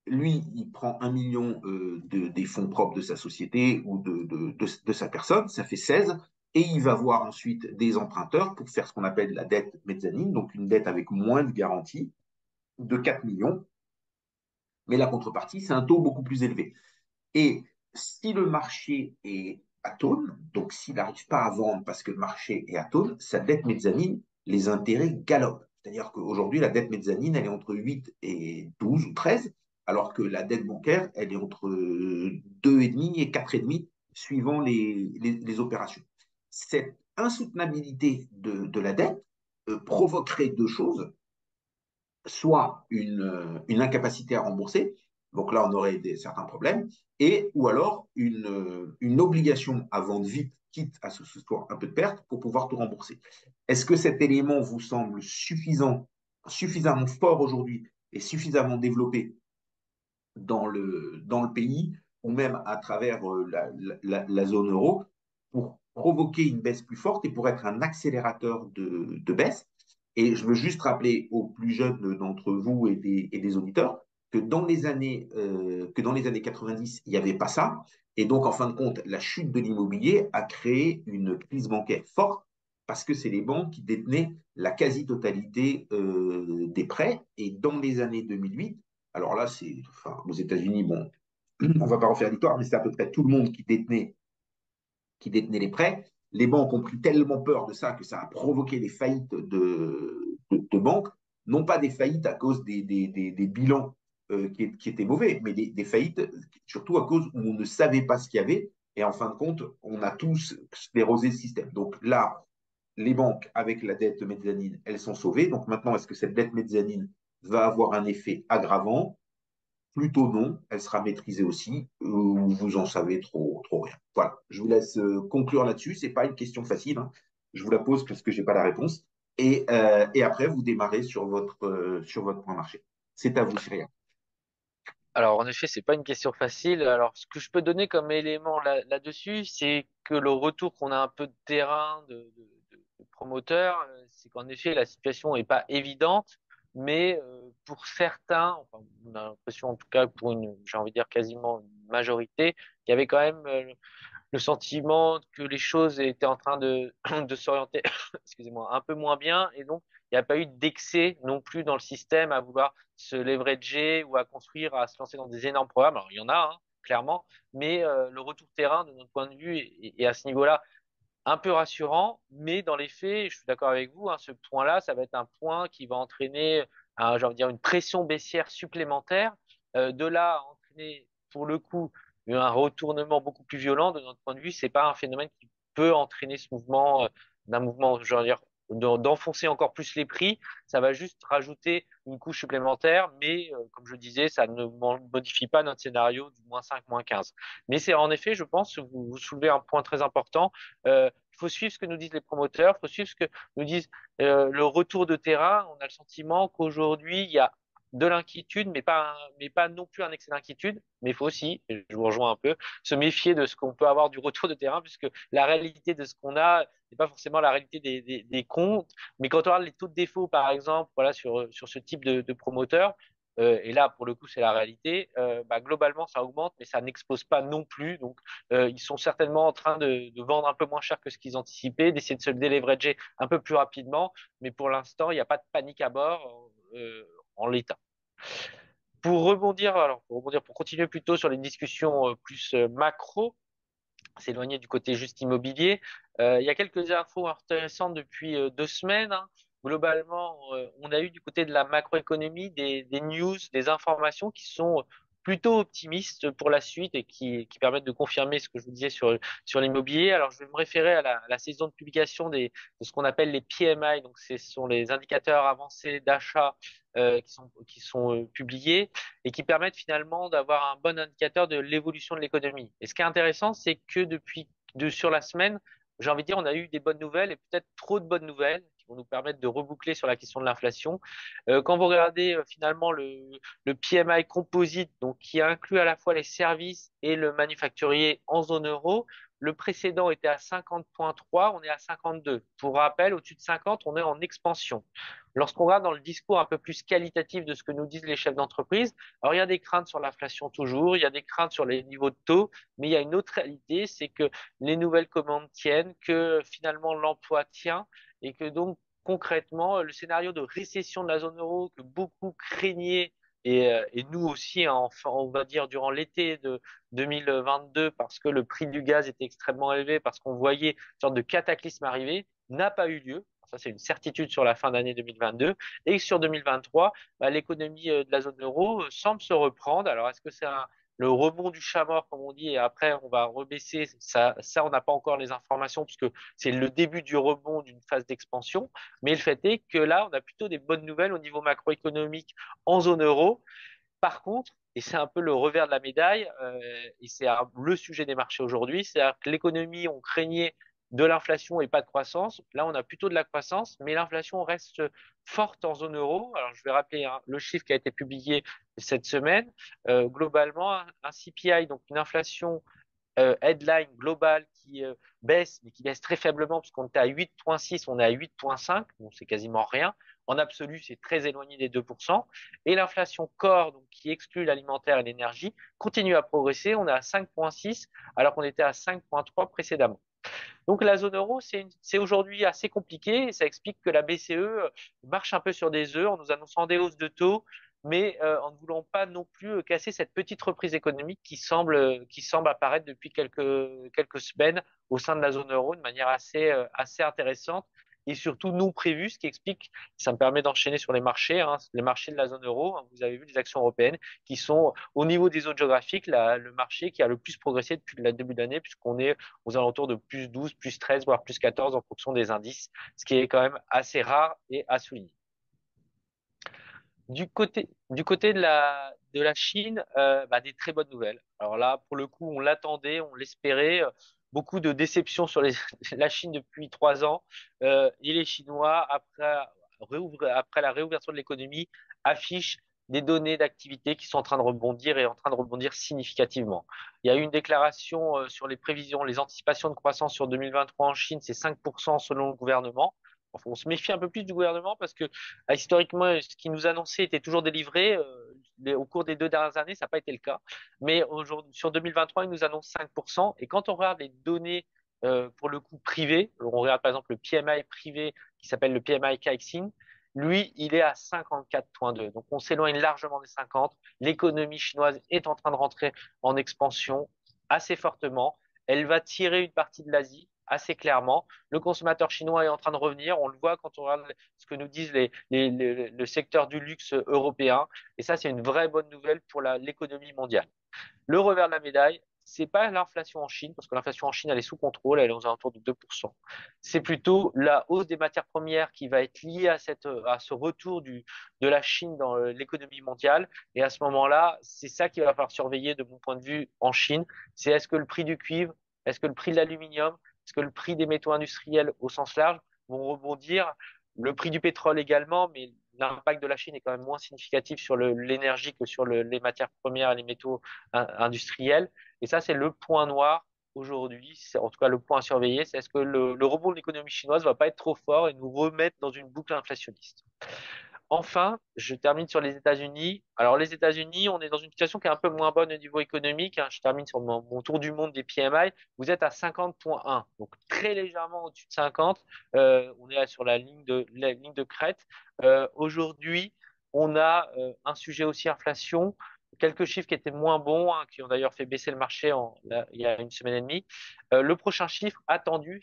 Lui, il prend 1 million des fonds propres de sa société ou de sa personne, ça fait 16, et il va voir ensuite des emprunteurs pour faire ce qu'on appelle la dette mezzanine, donc une dette avec moins de garantie de 4 millions, mais la contrepartie, c'est un taux beaucoup plus élevé. Et si le marché est atone, donc s'il n'arrive pas à vendre parce que le marché est atone, sa dette mezzanine, les intérêts galopent. C'est-à-dire qu'aujourd'hui, la dette mezzanine, elle est entre 8 et 12 ou 13, alors que la dette bancaire, elle est entre 2,5 et 4,5, suivant les opérations. Cette insoutenabilité de la dette provoquerait deux choses, soit une incapacité à rembourser, donc là on aurait certains problèmes, et ou alors une obligation à vendre vite, quitte à ce soit un peu de perte, pour pouvoir tout rembourser. Est-ce que cet élément vous semble suffisamment fort aujourd'hui et suffisamment développé dans le pays, ou même à travers la zone euro, pour provoquer une baisse plus forte et pour être un accélérateur de baisse? Et je veux juste rappeler aux plus jeunes d'entre vous et des auditeurs que dans les années 90, il n'y avait pas ça. Et donc, en fin de compte, la chute de l'immobilier a créé une crise bancaire forte parce que c'est les banques qui détenaient la quasi-totalité des prêts. Et dans les années 2008, alors là, aux États-Unis, bon, on ne va pas refaire l'histoire, mais c'est à peu près tout le monde qui détenait qui détenaient les prêts. Les banques ont pris tellement peur de ça que ça a provoqué des faillites de banques, non pas des faillites à cause des bilans qui étaient mauvais, mais des faillites surtout à cause où on ne savait pas ce qu'il y avait. Et en fin de compte, on a tous sclérosé le système. Donc là, les banques, avec la dette mezzanine, elles sont sauvées. Donc maintenant, est-ce que cette dette mezzanine va avoir un effet aggravant? Plutôt non, elle sera maîtrisée aussi, ou vous en savez trop rien. Voilà, je vous laisse conclure là-dessus. Ce n'est pas une question facile, hein. Je vous la pose parce que je n'ai pas la réponse. Et après, vous démarrez sur votre point marché. C'est à vous, Cyria. Alors, en effet, c'est pas une question facile. Alors, ce que je peux donner comme élément là-dessus, c'est que le retour qu'on a un peu de terrain de promoteurs, c'est qu'en effet, la situation est pas évidente, mais pour certains, enfin, on a l'impression en tout cas pour j'ai envie de dire quasiment une majorité, il y avait quand même le sentiment que les choses étaient en train de s'orienter, excusez-moi, un peu moins bien, et donc il n'y a pas eu d'excès non plus dans le système à vouloir se leverager ou à construire, à se lancer dans des énormes programmes. Alors il y en a, hein, clairement, mais le retour terrain, de notre point de vue, est à ce niveau-là un peu rassurant, mais dans les faits, je suis d'accord avec vous, hein, ce point-là, ça va être un point qui va entraîner, j'ai envie de dire, une pression baissière supplémentaire, de là à entraîner, pour le coup, un retournement beaucoup plus violent. De notre point de vue, c'est pas un phénomène qui peut entraîner ce mouvement, d'un mouvement, je veux dire, d'enfoncer encore plus les prix. Ça va juste rajouter une couche supplémentaire, mais comme je disais, ça ne modifie pas notre scénario du -5, -15. Mais c'est en effet, je pense, vous soulevez un point très important. Il faut suivre ce que nous disent les promoteurs, il faut suivre ce que nous disent le retour de terrain. On a le sentiment qu'aujourd'hui, il y a de l'inquiétude, mais pas non plus un excès d'inquiétude. Mais il faut aussi, et je vous rejoins un peu, se méfier de ce qu'on peut avoir du retour de terrain, puisque la réalité de ce qu'on a n'est pas forcément la réalité des comptes. Mais quand on regarde les taux de défaut, par exemple, voilà, sur ce type de promoteur, et là, pour le coup, c'est la réalité, bah, globalement, ça augmente, mais ça n'explose pas non plus. Donc, ils sont certainement en train de vendre un peu moins cher que ce qu'ils anticipaient, d'essayer de se déleverager un peu plus rapidement. Mais pour l'instant, il n'y a pas de panique à bord en l'état. Pour continuer plutôt sur les discussions plus macro, s'éloigner du côté juste immobilier. Il y a quelques infos intéressantes depuis 2 semaines, hein. Globalement, on a eu du côté de la macroéconomie des news, des informations qui sont plutôt optimistes pour la suite et qui permettent de confirmer ce que je vous disais sur l'immobilier. Alors, je vais me référer à la saison de publication de ce qu'on appelle les PMI. Donc, ce sont les indicateurs avancés d'achat qui sont publiés et qui permettent finalement d'avoir un bon indicateur de l'évolution de l'économie. Et ce qui est intéressant, c'est que sur la semaine, j'ai envie de dire, on a eu des bonnes nouvelles et peut-être trop de bonnes nouvelles qui vont nous permettre de reboucler sur la question de l'inflation. Quand vous regardez finalement le PMI composite, donc qui inclut à la fois les services et le manufacturier en zone euro, le précédent était à 50,3, on est à 52. Pour rappel, au-dessus de 50, on est en expansion. Lorsqu'on regarde dans le discours un peu plus qualitatif de ce que nous disent les chefs d'entreprise, alors il y a des craintes sur l'inflation toujours, il y a des craintes sur les niveaux de taux, mais il y a une autre réalité, c'est que les nouvelles commandes tiennent, que finalement l'emploi tient et que donc concrètement, le scénario de récession de la zone euro que beaucoup craignaient et nous aussi, hein, enfin, on va dire durant l'été de 2022, parce que le prix du gaz était extrêmement élevé, parce qu'on voyait une sorte de cataclysme arriver, n'a pas eu lieu. Ça, c'est une certitude sur la fin d'année 2022. Et sur 2023, bah, l'économie de la zone euro semble se reprendre. Alors, est-ce que c'est le rebond du chat mort, comme on dit, et après, on va rebaisser? Ça, on n'a pas encore les informations, puisque c'est le début du rebond d'une phase d'expansion. Mais le fait est que là, on a plutôt des bonnes nouvelles au niveau macroéconomique en zone euro. Par contre, et c'est un peu le revers de la médaille, et c'est le sujet des marchés aujourd'hui, c'est-à-dire que l'économie, on craignait de l'inflation et pas de croissance. Là, on a plutôt de la croissance, mais l'inflation reste forte en zone euro. Alors, je vais rappeler hein, le chiffre qui a été publié cette semaine. Globalement, un CPI, donc une inflation headline globale qui baisse, mais qui baisse très faiblement, puisqu'on était à 8,6, on est à 8,5, donc c'est quasiment rien. En absolu, c'est très éloigné des 2%. Et l'inflation core, donc, qui exclut l'alimentaire et l'énergie, continue à progresser. On est à 5,6, alors qu'on était à 5,3 précédemment. Donc la zone euro, c'est aujourd'hui assez compliqué et ça explique que la BCE marche un peu sur des œufs en nous annonçant des hausses de taux, mais en ne voulant pas non plus casser cette petite reprise économique qui semble apparaître depuis quelques semaines au sein de la zone euro de manière assez intéressante et surtout non prévue, ce qui explique, ça me permet d'enchaîner sur les marchés de la zone euro. Hein, vous avez vu les actions européennes qui sont au niveau des zones géographiques, le marché qui a le plus progressé depuis le début de l'année, puisqu'on est aux alentours de plus 12, plus 13, voire plus 14 en fonction des indices, ce qui est quand même assez rare et à souligner. Du côté de la Chine, des très bonnes nouvelles. Alors là, pour le coup, on l'attendait, on l'espérait. Beaucoup de déceptions sur la Chine depuis 3 ans. Et les Chinois, après la réouverture de l'économie, affichent des données d'activité qui sont en train de rebondir et en train de rebondir significativement. Il y a eu une déclaration sur les prévisions, les anticipations de croissance sur 2023 en Chine, c'est 5% selon le gouvernement. Enfin, on se méfie un peu plus du gouvernement parce que historiquement, ce qui nous annonçait était toujours délivré. Au cours des 2 dernières années, ça n'a pas été le cas. Mais aujourd'hui, sur 2023, il nous annonce 5%. Et quand on regarde les données pour le coup privées, on regarde par exemple le PMI privé qui s'appelle le PMI Caixin, lui, il est à 54,2. Donc on s'éloigne largement des 50. L'économie chinoise est en train de rentrer en expansion assez fortement. Elle va tirer une partie de l'Asie assez clairement. Le consommateur chinois est en train de revenir. On le voit quand on regarde ce que nous disent le secteur du luxe européen. Et ça, c'est une vraie bonne nouvelle pour l'économie mondiale. Le revers de la médaille, c'est pas l'inflation en Chine, parce que l'inflation en Chine, elle est sous contrôle, elle est aux alentours de 2%. C'est plutôt la hausse des matières premières qui va être liée à ce retour de la Chine dans l'économie mondiale. Et à ce moment-là, c'est ça qu'il va falloir surveiller de mon point de vue en Chine. C'est est-ce que le prix du cuivre, est-ce que le prix de l'aluminium, est-ce que le prix des métaux industriels au sens large vont rebondir? Le prix du pétrole également, mais l'impact de la Chine est quand même moins significatif sur l'énergie que sur les matières premières et les métaux industriels. Et ça, c'est le point noir aujourd'hui. C'est en tout cas le point à surveiller. C'est est-ce que le rebond de l'économie chinoise va pas être trop fort et nous remettre dans une boucle inflationniste. Enfin, je termine sur les États-Unis. Alors, les États-Unis, on est dans une situation qui est un peu moins bonne au niveau économique. Hein. Je termine sur mon tour du monde des PMI. Vous êtes à 50,1, donc très légèrement au-dessus de 50. On est là sur la ligne de crête. Aujourd'hui, on a un sujet aussi inflation. Quelques chiffres qui étaient moins bons, hein, qui ont d'ailleurs fait baisser le marché il y a une semaine et demie. Le prochain chiffre attendu,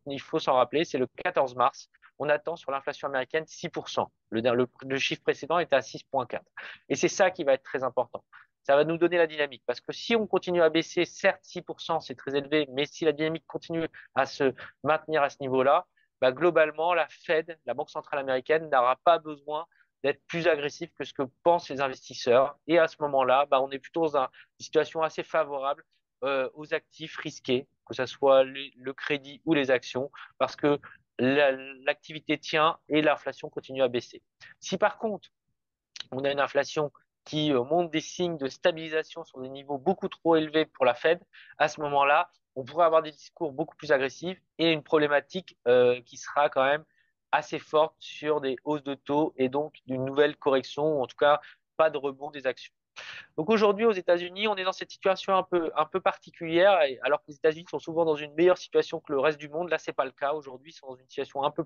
il faut s'en rappeler, c'est le 14 mars. On attend sur l'inflation américaine 6%. Le chiffre précédent était à 6,4. Et c'est ça qui va être très important. Ça va nous donner la dynamique. Parce que si on continue à baisser, certes 6%, c'est très élevé, mais si la dynamique continue à se maintenir à ce niveau-là, globalement, la Fed, la Banque centrale américaine, n'aura pas besoin d'être plus agressif que ce que pensent les investisseurs. Et à ce moment-là, on est plutôt dans une situation assez favorable aux actifs risqués, que ce soit le crédit ou les actions, parce que l'activité tient et l'inflation continue à baisser. Si par contre, on a une inflation qui montre des signes de stabilisation sur des niveaux beaucoup trop élevés pour la Fed, à ce moment-là, on pourrait avoir des discours beaucoup plus agressifs et une problématique qui sera quand même assez forte sur des hausses de taux et donc d'une nouvelle correction, ou en tout cas pas de rebond des actions. Donc aujourd'hui, aux États-Unis, on est dans cette situation un peu particulière, alors que les États-Unis sont souvent dans une meilleure situation que le reste du monde. Là, c'est pas le cas. Aujourd'hui, ils sont dans une situation un peu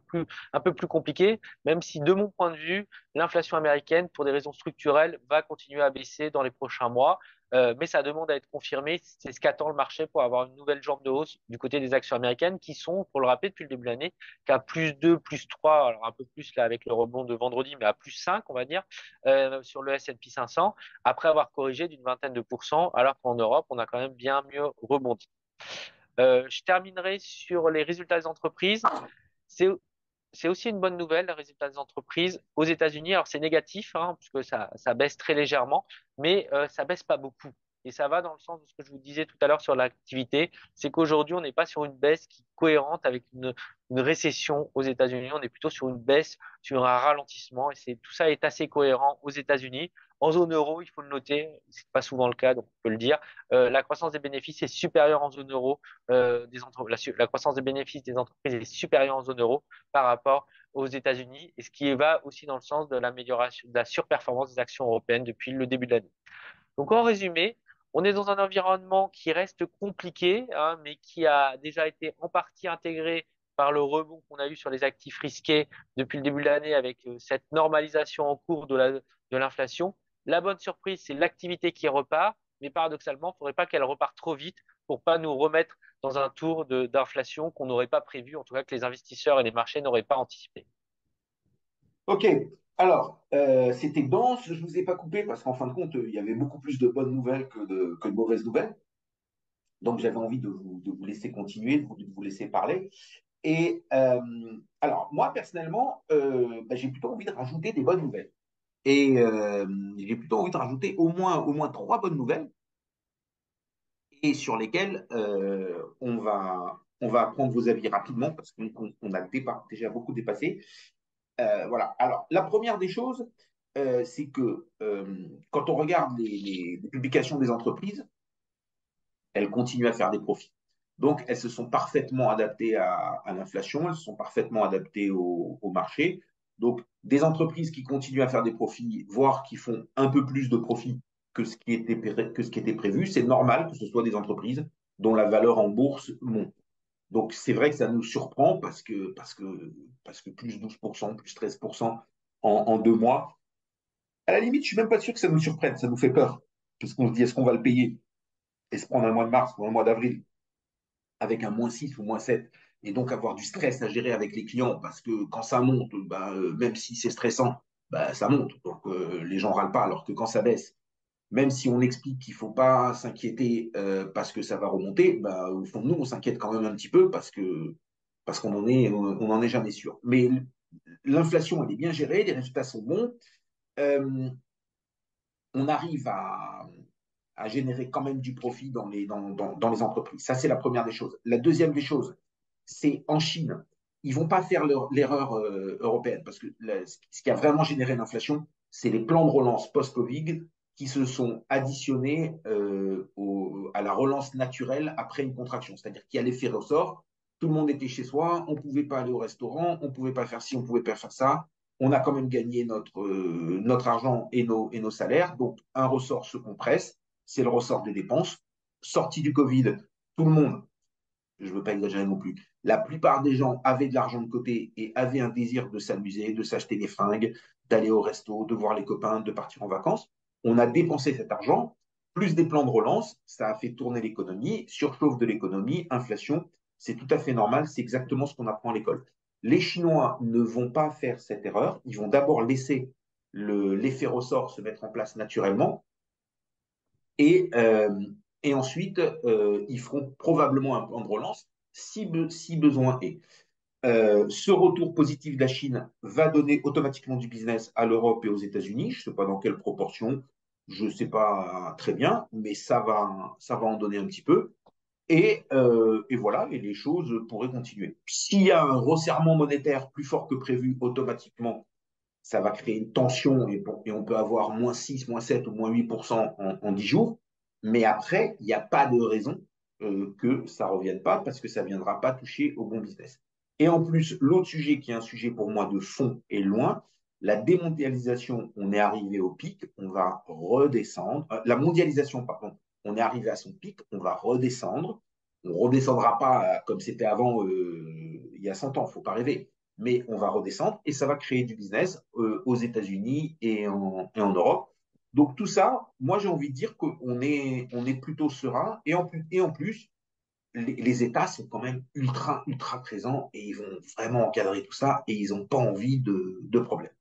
plus compliquée, même si, de mon point de vue, l'inflation américaine, pour des raisons structurelles, va continuer à baisser dans les prochains mois. Mais ça demande à être confirmé. C'est ce qu'attend le marché pour avoir une nouvelle jambe de hausse du côté des actions américaines qui sont, pour le rappeler, depuis le début de l'année, qu'à plus 2, plus 3, alors un peu plus là avec le rebond de vendredi, mais à plus 5, on va dire, sur le S&P 500, après avoir corrigé d'une vingtaine de pourcents, alors qu'en Europe, on a quand même bien mieux rebondi. Je terminerai sur les résultats des entreprises. C'est c'est aussi une bonne nouvelle, les résultats des entreprises aux États-Unis. Alors, c'est négatif, hein, puisque ça baisse très légèrement, mais ça baisse pas beaucoup. Et ça va dans le sens de ce que je vous disais tout à l'heure sur l'activité, c'est qu'aujourd'hui, on n'est pas sur une baisse qui est cohérente avec une récession aux États-Unis. On est plutôt sur une baisse, sur un ralentissement. Et tout ça est assez cohérent aux États-Unis. En zone euro, il faut le noter, c'est pas souvent le cas, donc on peut le dire. La croissance des bénéfices est supérieure en zone euro. La croissance des bénéfices des entreprises est supérieure en zone euro par rapport aux États-Unis, et ce qui va aussi dans le sens de l'amélioration, de la surperformance des actions européennes depuis le début de l'année. Donc en résumé, on est dans un environnement qui reste compliqué, hein, mais qui a déjà été en partie intégré par le rebond qu'on a eu sur les actifs risqués depuis le début de l'année avec cette normalisation en cours de l'inflation. La bonne surprise, c'est l'activité qui repart, mais paradoxalement, il ne faudrait pas qu'elle reparte trop vite pour pas nous remettre dans un tour d'inflation qu'on n'aurait pas prévu, en tout cas que les investisseurs et les marchés n'auraient pas anticipé. Ok, alors, c'était dense, je ne vous ai pas coupé parce qu'en fin de compte, il y avait beaucoup plus de bonnes nouvelles que de mauvaises nouvelles. Donc, j'avais envie de vous laisser continuer, de vous laisser parler. Et alors, moi, personnellement, bah, j'ai plutôt envie de rajouter des bonnes nouvelles. Et j'ai plutôt envie de rajouter au moins trois bonnes nouvelles et sur lesquelles on va prendre vos avis rapidement parce qu'on a déjà beaucoup dépassé. Voilà. Alors, la première des choses, c'est que quand on regarde les publications des entreprises, elles continuent à faire des profits. Donc, elles se sont parfaitement adaptées à l'inflation, elles se sont parfaitement adaptées au marché. Donc, des entreprises qui continuent à faire des profits, voire qui font un peu plus de profits que ce qui était prévu, c'est normal que ce soit des entreprises dont la valeur en bourse monte. Donc, c'est vrai que ça nous surprend parce que plus 12%, plus 13% en 2 mois. À la limite, je suis même pas sûr que ça nous surprenne, ça nous fait peur. Parce qu'on se dit, est-ce qu'on va le payer et se prendre un mois de mars ou un mois d'avril avec un -6 ou -7 et donc avoir du stress à gérer avec les clients parce que quand ça monte, bah, même si c'est stressant, bah, ça monte. Donc, les gens râlent pas. Alors que quand ça baisse, même si on explique qu'il ne faut pas s'inquiéter parce que ça va remonter, bah, au fond de nous, on s'inquiète quand même un petit peu parce on en est jamais sûr. Mais l'inflation, elle est bien gérée, les résultats sont bons. Euh, on arrive à générer quand même du profit dans les entreprises. Ça, c'est la première des choses. La deuxième des choses, c'est en Chine. Ils ne vont pas faire l'erreur européenne parce que ce qui a vraiment généré l'inflation, c'est les plans de relance post-Covid qui se sont additionnés à la relance naturelle après une contraction. C'est-à-dire qu'il y a l'effet ressort, tout le monde était chez soi, on ne pouvait pas aller au restaurant, on ne pouvait pas faire ci, on ne pouvait pas faire ça. On a quand même gagné notre argent et nos salaires. Donc, un ressort se compresse, c'est le ressort des dépenses. Sorti du Covid, tout le monde, je ne veux pas exagérer non plus, la plupart des gens avaient de l'argent de côté et avaient un désir de s'amuser, de s'acheter des fringues, d'aller au resto, de voir les copains, de partir en vacances. On a dépensé cet argent, plus des plans de relance, ça a fait tourner l'économie, surchauffe de l'économie, inflation, c'est tout à fait normal, c'est exactement ce qu'on apprend à l'école. Les Chinois ne vont pas faire cette erreur, ils vont d'abord laisser l'effet ressort se mettre en place naturellement, et, euh, et ensuite, ils feront probablement un plan de relance si besoin est. Ce retour positif de la Chine va donner automatiquement du business à l'Europe et aux États-Unis. Je ne sais pas dans quelle proportion, je ne sais pas très bien, mais ça va en donner un petit peu. Et voilà, et les choses pourraient continuer. S'il y a un resserrement monétaire plus fort que prévu, automatiquement, ça va créer une tension et on peut avoir -6, -7 ou -8% en 10 jours. Mais après, il n'y a pas de raison que ça ne revienne pas parce que ça ne viendra pas toucher au bon business. Et en plus, l'autre sujet qui est un sujet pour moi de fond et loin, la démondialisation, on est arrivé au pic, on va redescendre. La mondialisation, pardon, on est arrivé à son pic, on va redescendre. On ne redescendra pas comme c'était avant il y a 100 ans, il ne faut pas rêver, mais on va redescendre et ça va créer du business aux États-Unis et en Europe. Donc tout ça, moi j'ai envie de dire on est plutôt serein et en plus les États sont quand même ultra présents et ils vont vraiment encadrer tout ça et ils n'ont pas envie de problème.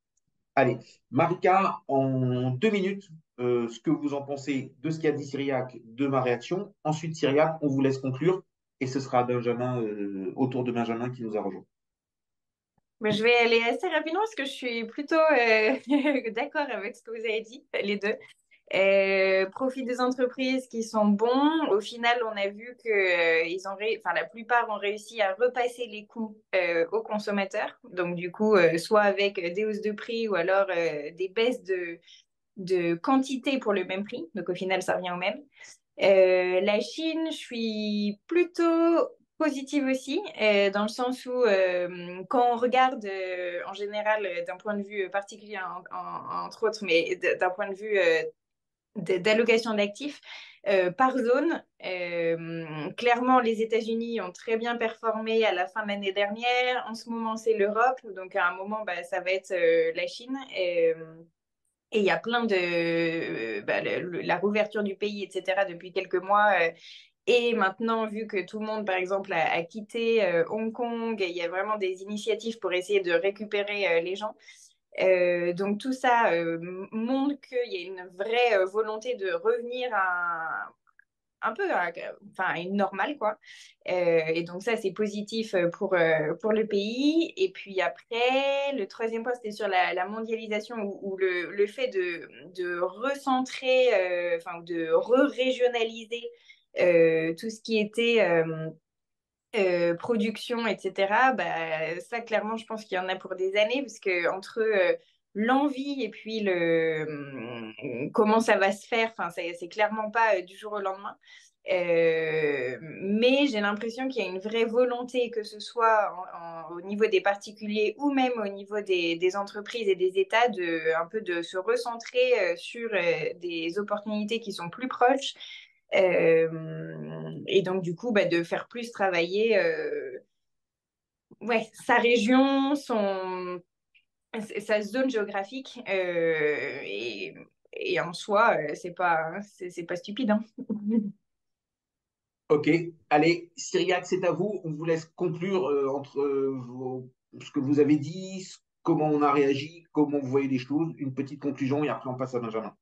Allez, Marika, en 2 minutes, ce que vous en pensez de ce qu'a dit Cyriac, de ma réaction. Ensuite, Cyriac, on vous laisse conclure et ce sera Benjamin, autour de Benjamin qui nous a rejoint. Mais je vais aller assez rapidement parce que je suis plutôt d'accord avec ce que vous avez dit, les deux. Profit des entreprises qui sont bons. Au final, on a vu que enfin, la plupart ont réussi à repasser les coûts aux consommateurs. Donc, du coup, soit avec des hausses de prix ou alors des baisses de quantité pour le même prix. Donc, au final, ça revient au même. La Chine, je suis plutôt positive aussi, dans le sens où quand on regarde en général d'un point de vue particulier, entre autres, mais d'un point de vue d'allocation d'actifs par zone. Clairement, les États-Unis ont très bien performé à la fin de l'année dernière. En ce moment, c'est l'Europe. Donc, à un moment, bah, ça va être la Chine. Et il y a plein de... la rouverture du pays, etc., depuis quelques mois. Et maintenant, vu que tout le monde, par exemple, a quitté Hong Kong, il y a vraiment des initiatives pour essayer de récupérer les gens. Donc tout ça montre qu'il y a une vraie volonté de revenir à un peu enfin, à une normale, quoi. Et donc ça, c'est positif pour le pays. Et puis après, le troisième point, c'était sur la mondialisation ou le fait de recentrer, enfin, de re-régionaliser tout ce qui était production, etc., bah, ça, clairement, je pense qu'il y en a pour des années, parce que entre l'envie et puis comment ça va se faire, enfin, c'est clairement pas du jour au lendemain. Mais j'ai l'impression qu'il y a une vraie volonté, que ce soit au niveau des particuliers ou même au niveau des entreprises et des États, un peu de se recentrer sur des opportunités qui sont plus proches et donc, du coup, bah, de faire plus travailler ouais, sa région, sa zone géographique. Et en soi, c'est pas stupide. Hein. Ok, allez, Cyriac, c'est à vous. On vous laisse conclure entre ce que vous avez dit, comment on a réagi, comment vous voyez les choses, une petite conclusion et après on passe à Benjamin.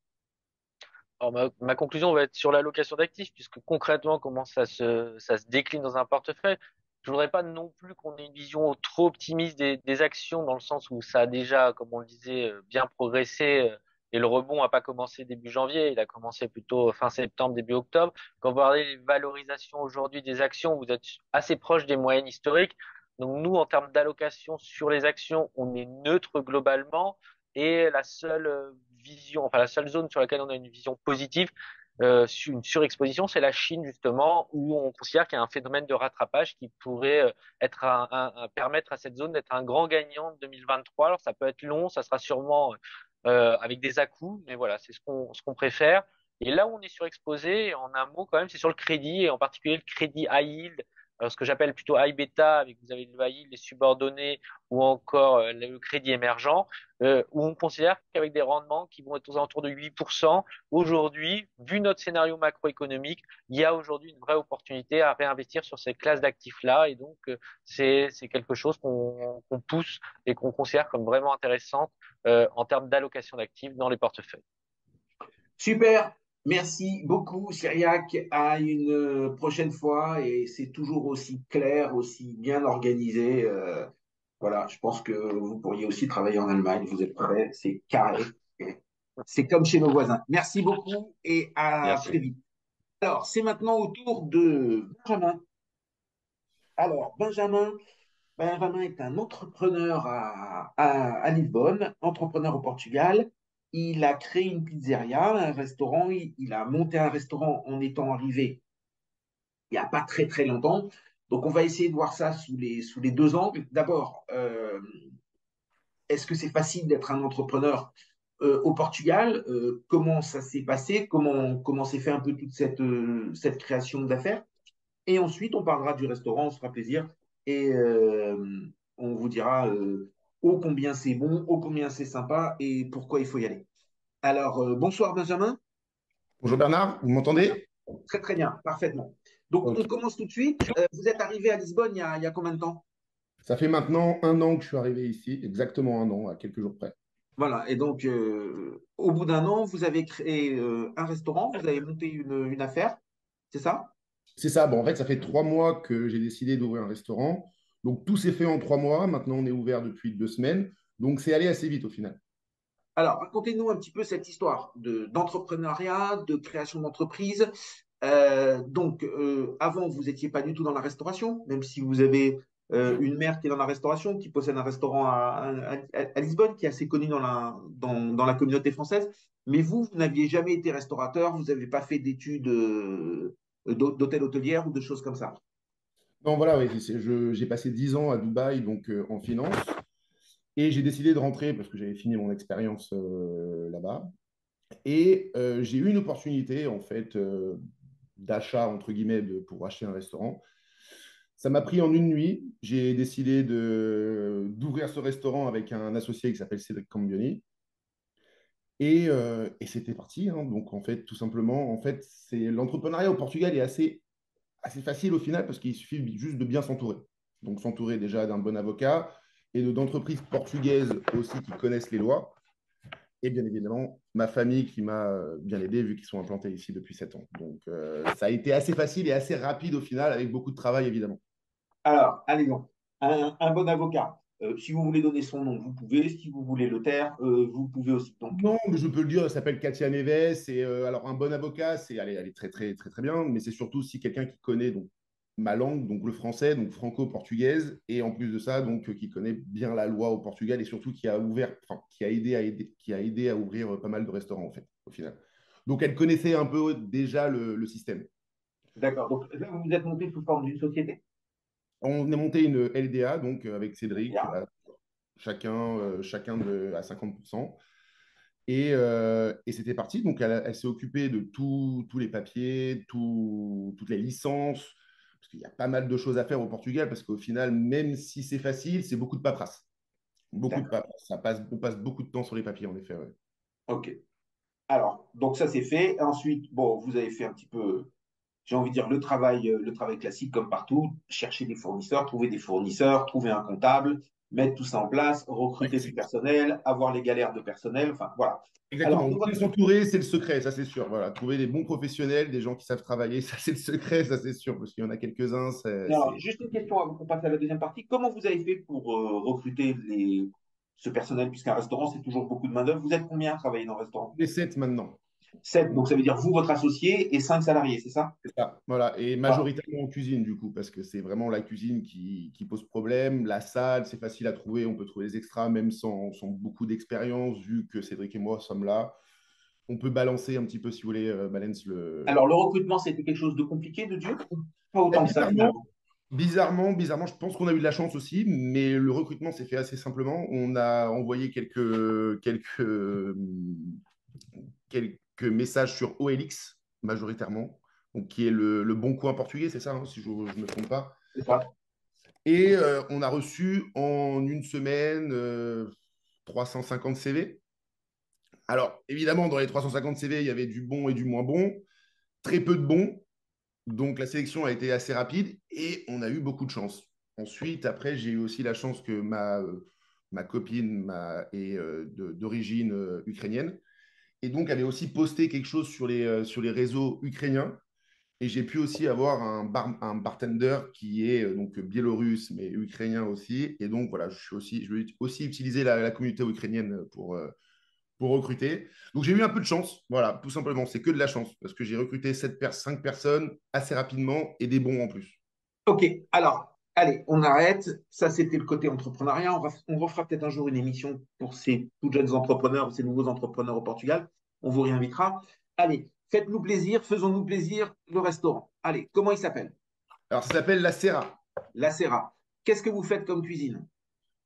Alors, ma conclusion va être sur l'allocation d'actifs, puisque concrètement, comment ça se décline dans un portefeuille. Je voudrais pas non plus qu'on ait une vision trop optimiste des actions, dans le sens où ça a déjà, comme on le disait, bien progressé, et le rebond n'a pas commencé début janvier, il a commencé plutôt fin septembre, début octobre. Quand vous regardez les valorisations aujourd'hui des actions, vous êtes assez proche des moyennes historiques. Donc nous, en termes d'allocation sur les actions, on est neutre globalement. Et la seule vision, enfin la seule zone sur laquelle on a une vision positive, sur une surexposition, c'est la Chine justement, où on considère qu'il y a un phénomène de rattrapage qui pourrait être permettre à cette zone d'être un grand gagnant de 2023. Alors ça peut être long, ça sera sûrement avec des à-coups, mais voilà, c'est ce qu'on préfère. Et là où on est surexposé, en un mot quand même, c'est sur le crédit, et en particulier le crédit high yield, ce que j'appelle plutôt high beta, avec vous avez le high yield, les subordonnés, ou encore le crédit émergent, où on considère qu'avec des rendements qui vont être aux alentours de 8%, aujourd'hui, vu notre scénario macroéconomique, il y a aujourd'hui une vraie opportunité à réinvestir sur ces classes d'actifs-là. Et donc, c'est quelque chose qu'on pousse et qu'on considère comme vraiment intéressante en termes d'allocation d'actifs dans les portefeuilles. Super, merci beaucoup, Cyriac. À une prochaine fois et c'est toujours aussi clair, aussi bien organisé. Voilà, je pense que vous pourriez aussi travailler en Allemagne. Vous êtes prêts, c'est carré. C'est comme chez nos voisins. Merci beaucoup et à très Merci. vite. Alors, c'est maintenant au tour de Benjamin. Alors, Benjamin est un entrepreneur à Lisbonne, entrepreneur au Portugal. Il a créé une pizzeria, un restaurant. Il a monté un restaurant en étant arrivé il n'y a pas très très longtemps. Donc, on va essayer de voir ça sous les deux angles. D'abord, est-ce que c'est facile d'être un entrepreneur au Portugal? Comment ça s'est passé? Comment s'est fait un peu toute cette création d'affaires? Et ensuite, on parlera du restaurant, on se fera plaisir et on vous dira ô combien c'est bon, ô combien c'est sympa et pourquoi il faut y aller. Alors, bonsoir Benjamin. Bonjour Bernard, vous m'entendez? Très très bien, parfaitement. Donc, Ok. on commence tout de suite. Vous êtes arrivé à Lisbonne il y a combien de temps? Ça fait maintenant un an que je suis arrivé ici, exactement un an, à quelques jours près. Voilà, et donc, au bout d'un an, vous avez créé un restaurant, vous avez monté une affaire, c'est ça? C'est ça, bon, en fait, ça fait 3 mois que j'ai décidé d'ouvrir un restaurant. Donc tout s'est fait en 3 mois. Maintenant, on est ouvert depuis 2 semaines. Donc c'est allé assez vite au final. Alors, racontez-nous un petit peu cette histoire d'entrepreneuriat, de création d'entreprise. Avant, vous n'étiez pas du tout dans la restauration, même si vous avez une mère qui est dans la restauration, qui possède un restaurant à Lisbonne, qui est assez connu dans la communauté française. Mais vous n'aviez jamais été restaurateur, vous n'avez pas fait d'études d'hôtel hôtelière ou de choses comme ça. Non, voilà, oui, j'ai passé 10 ans à Dubaï, donc en finance. Et j'ai décidé de rentrer parce que j'avais fini mon expérience là-bas. Et j'ai eu une opportunité, en fait, d'achat, entre guillemets, pour acheter un restaurant. Ça m'a pris en une nuit. J'ai décidé d'ouvrir ce restaurant avec un associé qui s'appelle Cédric Cambioni. Et c'était parti, hein. Donc, en fait, tout simplement, en fait, l'entrepreneuriat au Portugal est assez facile au final parce qu'il suffit juste de bien s'entourer. Donc, s'entourer déjà d'un bon avocat et d'entreprises portugaises aussi qui connaissent les lois. Et bien évidemment, ma famille qui m'a bien aidé vu qu'ils sont implantés ici depuis 7 ans. Donc, ça a été assez facile et assez rapide au final avec beaucoup de travail, évidemment. Alors, allez donc, un bon avocat. Si vous voulez donner son nom, vous pouvez. Si vous voulez le taire, vous pouvez aussi. Donc, Non, mais je peux le dire, elle s'appelle Katia Neves. Et alors, un bon avocat, elle est très, très, très, très bien, mais c'est surtout aussi quelqu'un qui connaît donc, ma langue, donc le français, donc franco-portugaise, et en plus de ça, donc qui connaît bien la loi au Portugal et surtout qui a ouvert, enfin, qui a aidé à ouvrir pas mal de restaurants, en fait, au final. Donc, elle connaissait un peu déjà le système. d'accord. Donc, là, vous vous êtes monté sous forme d'une société. On a monté une LDA, donc avec Cédric, Bien. chacun à 50%. Et c'était parti. Donc, elle s'est occupée de tous les papiers, toutes les licences, parce qu'il y a pas mal de choses à faire au Portugal, parce qu'au final, même si c'est facile, c'est beaucoup de paperasse. Beaucoup de D'accord. paperasse. On passe beaucoup de temps sur les papiers, en effet. Ouais. OK. Alors, donc ça, c'est fait. Ensuite, bon, vous avez fait un petit peu, j'ai envie de dire, le travail classique comme partout, chercher des fournisseurs, trouver un comptable, mettre tout ça en place, Ouais, recruter du personnel, avoir les galères de personnel, enfin voilà. Alors, exactement. de Bien votre- s'entourer, c'est le secret, ça c'est sûr. Voilà. Trouver des bons professionnels, des gens qui savent travailler, ça c'est le secret, ça c'est sûr, parce qu'il y en a quelques-uns. alors, juste une question avant qu'on passe à la deuxième partie. Comment vous avez fait pour recruter ce personnel, puisqu'un restaurant, c'est toujours beaucoup de main-d'œuvre. Vous êtes combien à travailler dans le restaurant? Les 7 maintenant. 7, donc ça veut dire vous, votre associé, et 5 salariés, c'est ça? C'est ça. Voilà. Et Voilà. majoritairement en cuisine, du coup, parce que c'est vraiment la cuisine qui pose problème. La salle, c'est facile à trouver. On peut trouver des extras, même sans beaucoup d'expérience, vu que Cédric et moi sommes là. On peut balancer un petit peu, si vous voulez, balance Alors, le recrutement, c'était quelque chose de compliqué, de dur? Pas Et autant que ça, finalement. bizarrement, je pense qu'on a eu de la chance aussi, mais le recrutement s'est fait assez simplement. On a envoyé quelques messages sur OLX, majoritairement, donc, qui est le bon coin portugais, c'est ça, hein, si je ne me trompe pas. C'est ça. Et on a reçu en une semaine 350 CV. Alors, évidemment, dans les 350 CV, il y avait du bon et du moins bon, très peu de bons. Donc, la sélection a été assez rapide et on a eu beaucoup de chance. Ensuite, après, j'ai eu aussi la chance que ma copine est d'origine ukrainienne et donc avait aussi posté quelque chose sur les réseaux ukrainiens. Et j'ai pu aussi avoir un bartender qui est donc biélorusse, mais ukrainien aussi. Et donc, voilà, je vais aussi utiliser la communauté ukrainienne pour recruter. Donc, j'ai eu un peu de chance. Voilà, tout simplement. C'est que de la chance parce que j'ai recruté 5 personnes assez rapidement et des bons en plus. OK. Alors, allez, on arrête. Ça, c'était le côté entrepreneuriat. On refera peut-être un jour une émission pour ces tout jeunes entrepreneurs, ces nouveaux entrepreneurs au Portugal. On vous réinvitera. Allez, faites-nous plaisir, faisons-nous plaisir, le restaurant. Allez, comment il s'appelle? Alors, ça s'appelle la Serra, La Serra. Qu'est-ce que vous faites comme cuisine?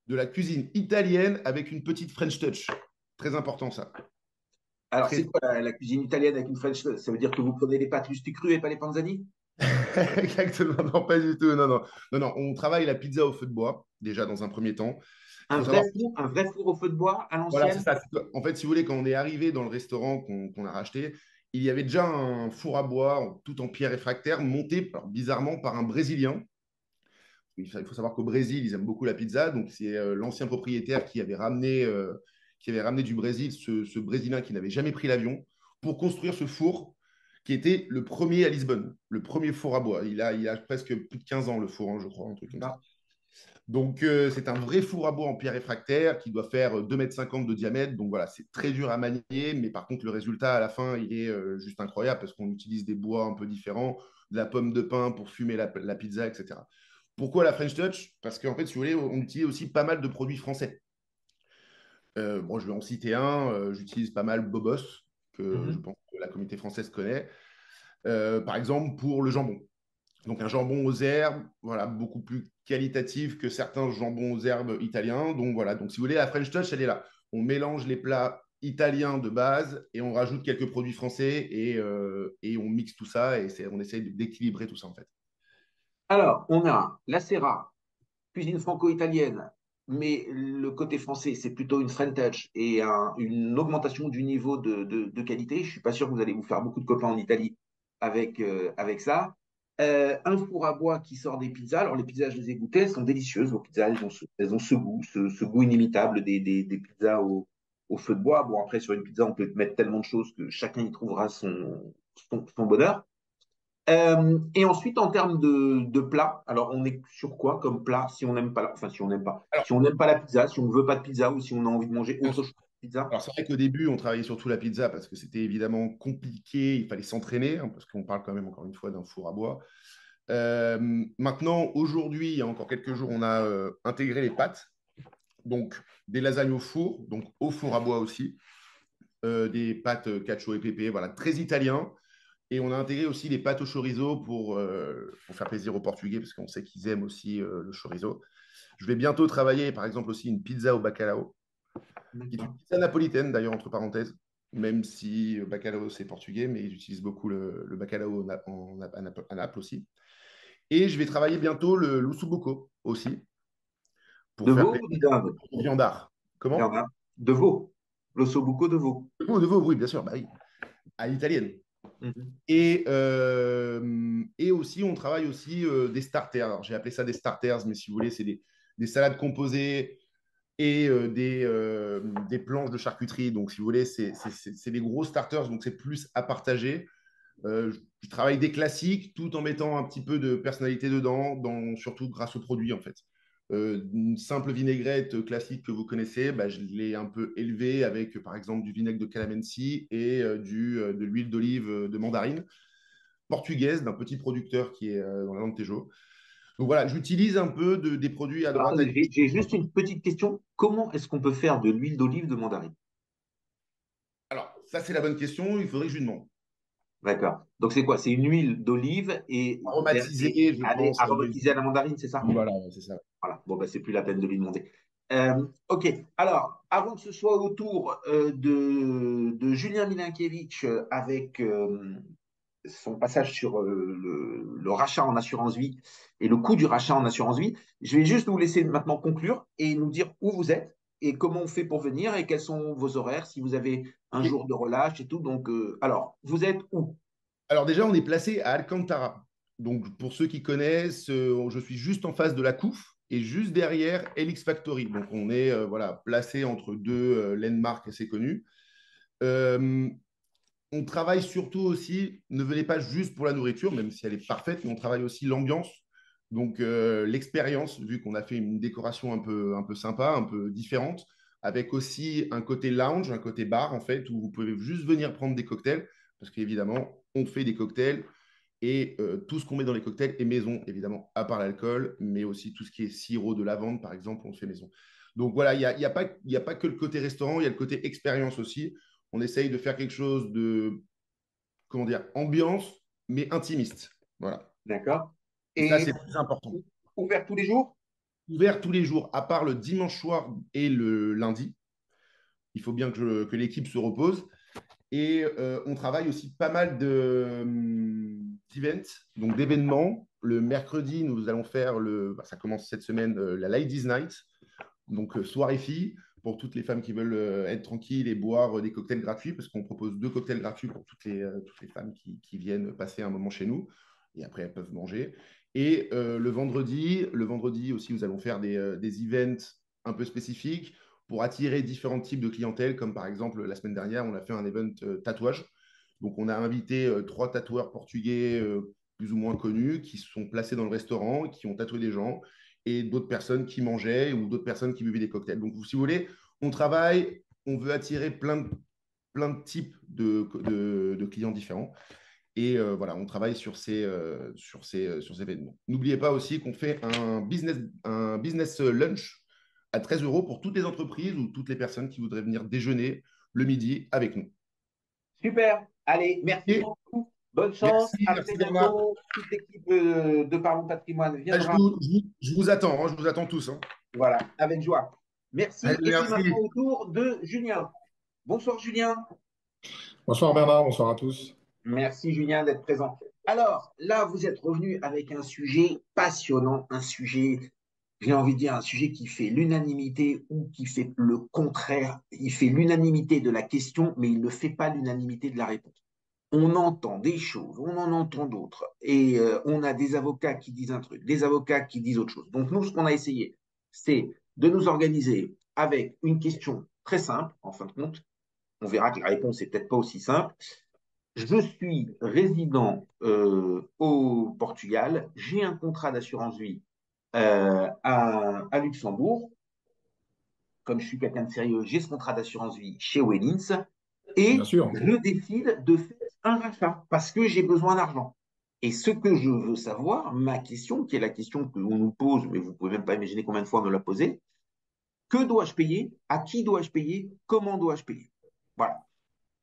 de la cuisine italienne avec une petite French touch. Très important, ça. Alors, c'est Très... quoi la cuisine italienne avec une French toast? Ça veut dire que vous prenez les pâtes juste crues et pas les panzani? Exactement, non, pas du tout. Non, non. Non, non, on travaille la pizza au feu de bois, déjà dans un premier temps. Il faut savoir. Un vrai four au feu de bois à Voilà, c'est l'ancienne? ça. En fait, si vous voulez, quand on est arrivé dans le restaurant qu'on a racheté, il y avait déjà un four à bois, tout en pierre réfractaire, monté, alors, bizarrement, par un Brésilien. Il faut savoir qu'au Brésil, ils aiment beaucoup la pizza. Donc, c'est l'ancien propriétaire qui avait ramené du Brésil ce Brésilien qui n'avait jamais pris l'avion pour construire ce four qui était le premier à Lisbonne, le premier four à bois. Il a presque plus de 15 ans, le four, hein, je crois, un truc comme ça. Donc, c'est un vrai four à bois en pierre réfractaire qui doit faire 2,50 m de diamètre. Donc, voilà, c'est très dur à manier. Mais par contre, le résultat, à la fin, il est juste incroyable parce qu'on utilise des bois un peu différents, de la pomme de pin pour fumer la pizza, etc. Pourquoi la French Touch? Parce qu'en fait, si vous voulez, on utilise aussi pas mal de produits français. Bon, je vais en citer un. J'utilise pas mal Bobos, que je Mhm. pense que la communauté française connaît. Par exemple, pour le jambon. Donc un jambon aux herbes, voilà, beaucoup plus qualitatif que certains jambons aux herbes italiens. Donc voilà, donc si vous voulez, la French Touch, elle est là. On mélange les plats italien de base et on rajoute quelques produits français et on mixe tout ça et on essaye d'équilibrer tout ça en fait. Alors, on a la Serra, cuisine franco-italienne, mais le côté français, c'est plutôt une French touch et une augmentation du niveau de qualité. Je ne suis pas sûr que vous allez vous faire beaucoup de copains en Italie avec ça. Un four à bois qui sort des pizzas. Alors, les pizzas, je les ai goûtées, elles sont délicieuses. Vos pizzas, elles ont ce goût, ce goût inimitable des pizzas au feu de bois. Bon, après, sur une pizza, on peut mettre tellement de choses que chacun y trouvera son bonheur. Et ensuite, en termes de plats, alors on est sur quoi comme plat si on n'aime pas, enfin si on n'aime pas, Alors, si on n'aime pas la pizza, si on ne veut pas de pizza ou si on a envie de manger autre chose que pizza? alors, c'est vrai qu'au début, on travaillait surtout la pizza parce que c'était évidemment compliqué, il fallait s'entraîner, hein, parce qu'on parle quand même, encore une fois, d'un four à bois. Maintenant, aujourd'hui, il y a encore quelques jours, on a intégré les pâtes, donc des lasagnes au four, donc au four à bois aussi, des pâtes cacio et pepe, voilà, très italien. Et on a intégré aussi les pâtes au chorizo pour faire plaisir aux Portugais, parce qu'on sait qu'ils aiment aussi le chorizo. Je vais bientôt travailler, par exemple, aussi une pizza au bacalao, qui est une pizza napolitaine, d'ailleurs, entre parenthèses, même si bacalao, c'est portugais, mais ils utilisent beaucoup le bacalao à Naples aussi. Et je vais travailler bientôt le l'ossobuco aussi, pour De faire veau plaisir ou de dinde? aux viandards. Il y en Comment? a. De veau. L'ossobuco de veau. De veau, oui, bien sûr, bah oui, à l'italienne. Mhm. Et aussi, on travaille aussi des starters. Alors, j'ai appelé ça des starters, mais si vous voulez, c'est des salades composées et des planches de charcuterie. Donc, si vous voulez, c'est des gros starters, donc c'est plus à partager. Je travaille des classiques tout en mettant un petit peu de personnalité dedans, surtout grâce aux produits, en fait. Une simple vinaigrette classique que vous connaissez, bah, je l'ai un peu élevée avec, par exemple, du vinaigre de calamansi et de l'huile d'olive de mandarine portugaise d'un petit producteur qui est dans l'Alentejo. Donc voilà, j'utilise un peu des produits à Alors, droite, à attendez, gauche. j'ai juste une petite question. Comment est-ce qu'on peut faire de l'huile d'olive de mandarine? Alors, ça, c'est la bonne question. Il faudrait que je lui demande. D'accord. Donc, c'est quoi? C'est une huile d'olive Aromatisé, je allez, pense. aromatisée à la mandarine, c'est ça? Voilà, c'est ça. Voilà, bon, bah, c'est plus la peine de lui demander. Ok, alors, avant que ce soit au tour de Julien Milinkiewicz avec son passage sur le rachat en assurance vie et le coût du rachat en assurance vie, je vais juste vous laisser maintenant conclure et nous dire où vous êtes et comment on fait pour venir et quels sont vos horaires, si vous avez un Ok. jour de relâche et tout. Donc, alors, vous êtes où? Alors déjà, on est placé à Alcantara. Donc pour ceux qui connaissent, je suis juste en face de la COUF et juste derrière LX Factory. Donc on est voilà, placé entre deux landmarks assez connus. Euh, on travaille surtout aussi, ne venez pas juste pour la nourriture, même si elle est parfaite, mais on travaille aussi l'ambiance. Donc l'expérience, vu qu'on a fait une décoration un peu sympa, un peu différente, avec aussi un côté lounge, un côté bar, en fait, où vous pouvez juste venir prendre des cocktails, parce qu'évidemment, on fait des cocktails, et tout ce qu'on met dans les cocktails est maison, évidemment, à part l'alcool, mais aussi tout ce qui est sirop de lavande, par exemple, on le fait maison. Donc voilà, il y a pas que le côté restaurant, il y a le côté expérience aussi. On essaye de faire quelque chose de, comment dire, ambiance, mais intimiste. Voilà. D'accord. Et ça, Et c'est plus important. ouvert tous les jours? Ouvert tous les jours, à part le dimanche soir et le lundi. Il faut bien que l'équipe se repose. Et on travaille aussi pas mal d'events, donc d'événements. Le mercredi, nous allons faire, ça commence cette semaine, la Ladies Night, donc soirée filles, pour toutes les femmes qui veulent être tranquilles et boire des cocktails gratuits, parce qu'on propose 2 cocktails gratuits pour toutes les femmes qui viennent passer un moment chez nous. Et après, elles peuvent manger. Et le vendredi aussi, nous allons faire des events un peu spécifiques pour attirer différents types de clientèle, comme par exemple, la semaine dernière, on a fait un event tatouage. Donc, on a invité 3 tatoueurs portugais plus ou moins connus qui sont placés dans le restaurant, qui ont tatoué des gens, et d'autres personnes qui mangeaient ou d'autres personnes qui buvaient des cocktails. Donc, si vous voulez, on travaille, on veut attirer plein de types de clients différents. Et voilà, on travaille sur ces événements. N'oubliez pas aussi qu'on fait un business lunch à 13 euros pour toutes les entreprises ou toutes les personnes qui voudraient venir déjeuner le midi avec nous. Super. Allez, merci Et beaucoup. Bonne chance. À très merci Bernard. bientôt. Toute l'équipe de Parlons Patrimoine Ah, viendra. je vous attends, hein, je vous attends tous, hein. Voilà, avec joie. Merci. Allez, Et c'est maintenant merci. au tour de Julien. Bonsoir Julien. Bonsoir Bernard, bonsoir à tous. Merci Julien d'être présent. Alors là, vous êtes revenu avec un sujet passionnant, un sujet, j'ai envie de dire, un sujet qui fait l'unanimité ou qui fait le contraire. Il fait l'unanimité de la question, mais il ne fait pas l'unanimité de la réponse. On entend des choses, on en entend d'autres, et on a des avocats qui disent un truc, des avocats qui disent autre chose. Donc nous, ce qu'on a essayé, c'est de nous organiser avec une question très simple, en fin de compte. On verra que la réponse n'est peut-être pas aussi simple. Je suis résident au Portugal, j'ai un contrat d'assurance vie à Luxembourg. Comme je suis quelqu'un de sérieux, j'ai ce contrat d'assurance vie chez Wellins Bien et sûr. je décide de faire un rachat parce que j'ai besoin d'argent. Et ce que je veux savoir, ma question, qui est la question que l'on nous pose, mais vous ne pouvez même pas imaginer combien de fois on me l'a posée, que dois-je payer? À qui dois-je payer? Comment dois-je payer? Voilà.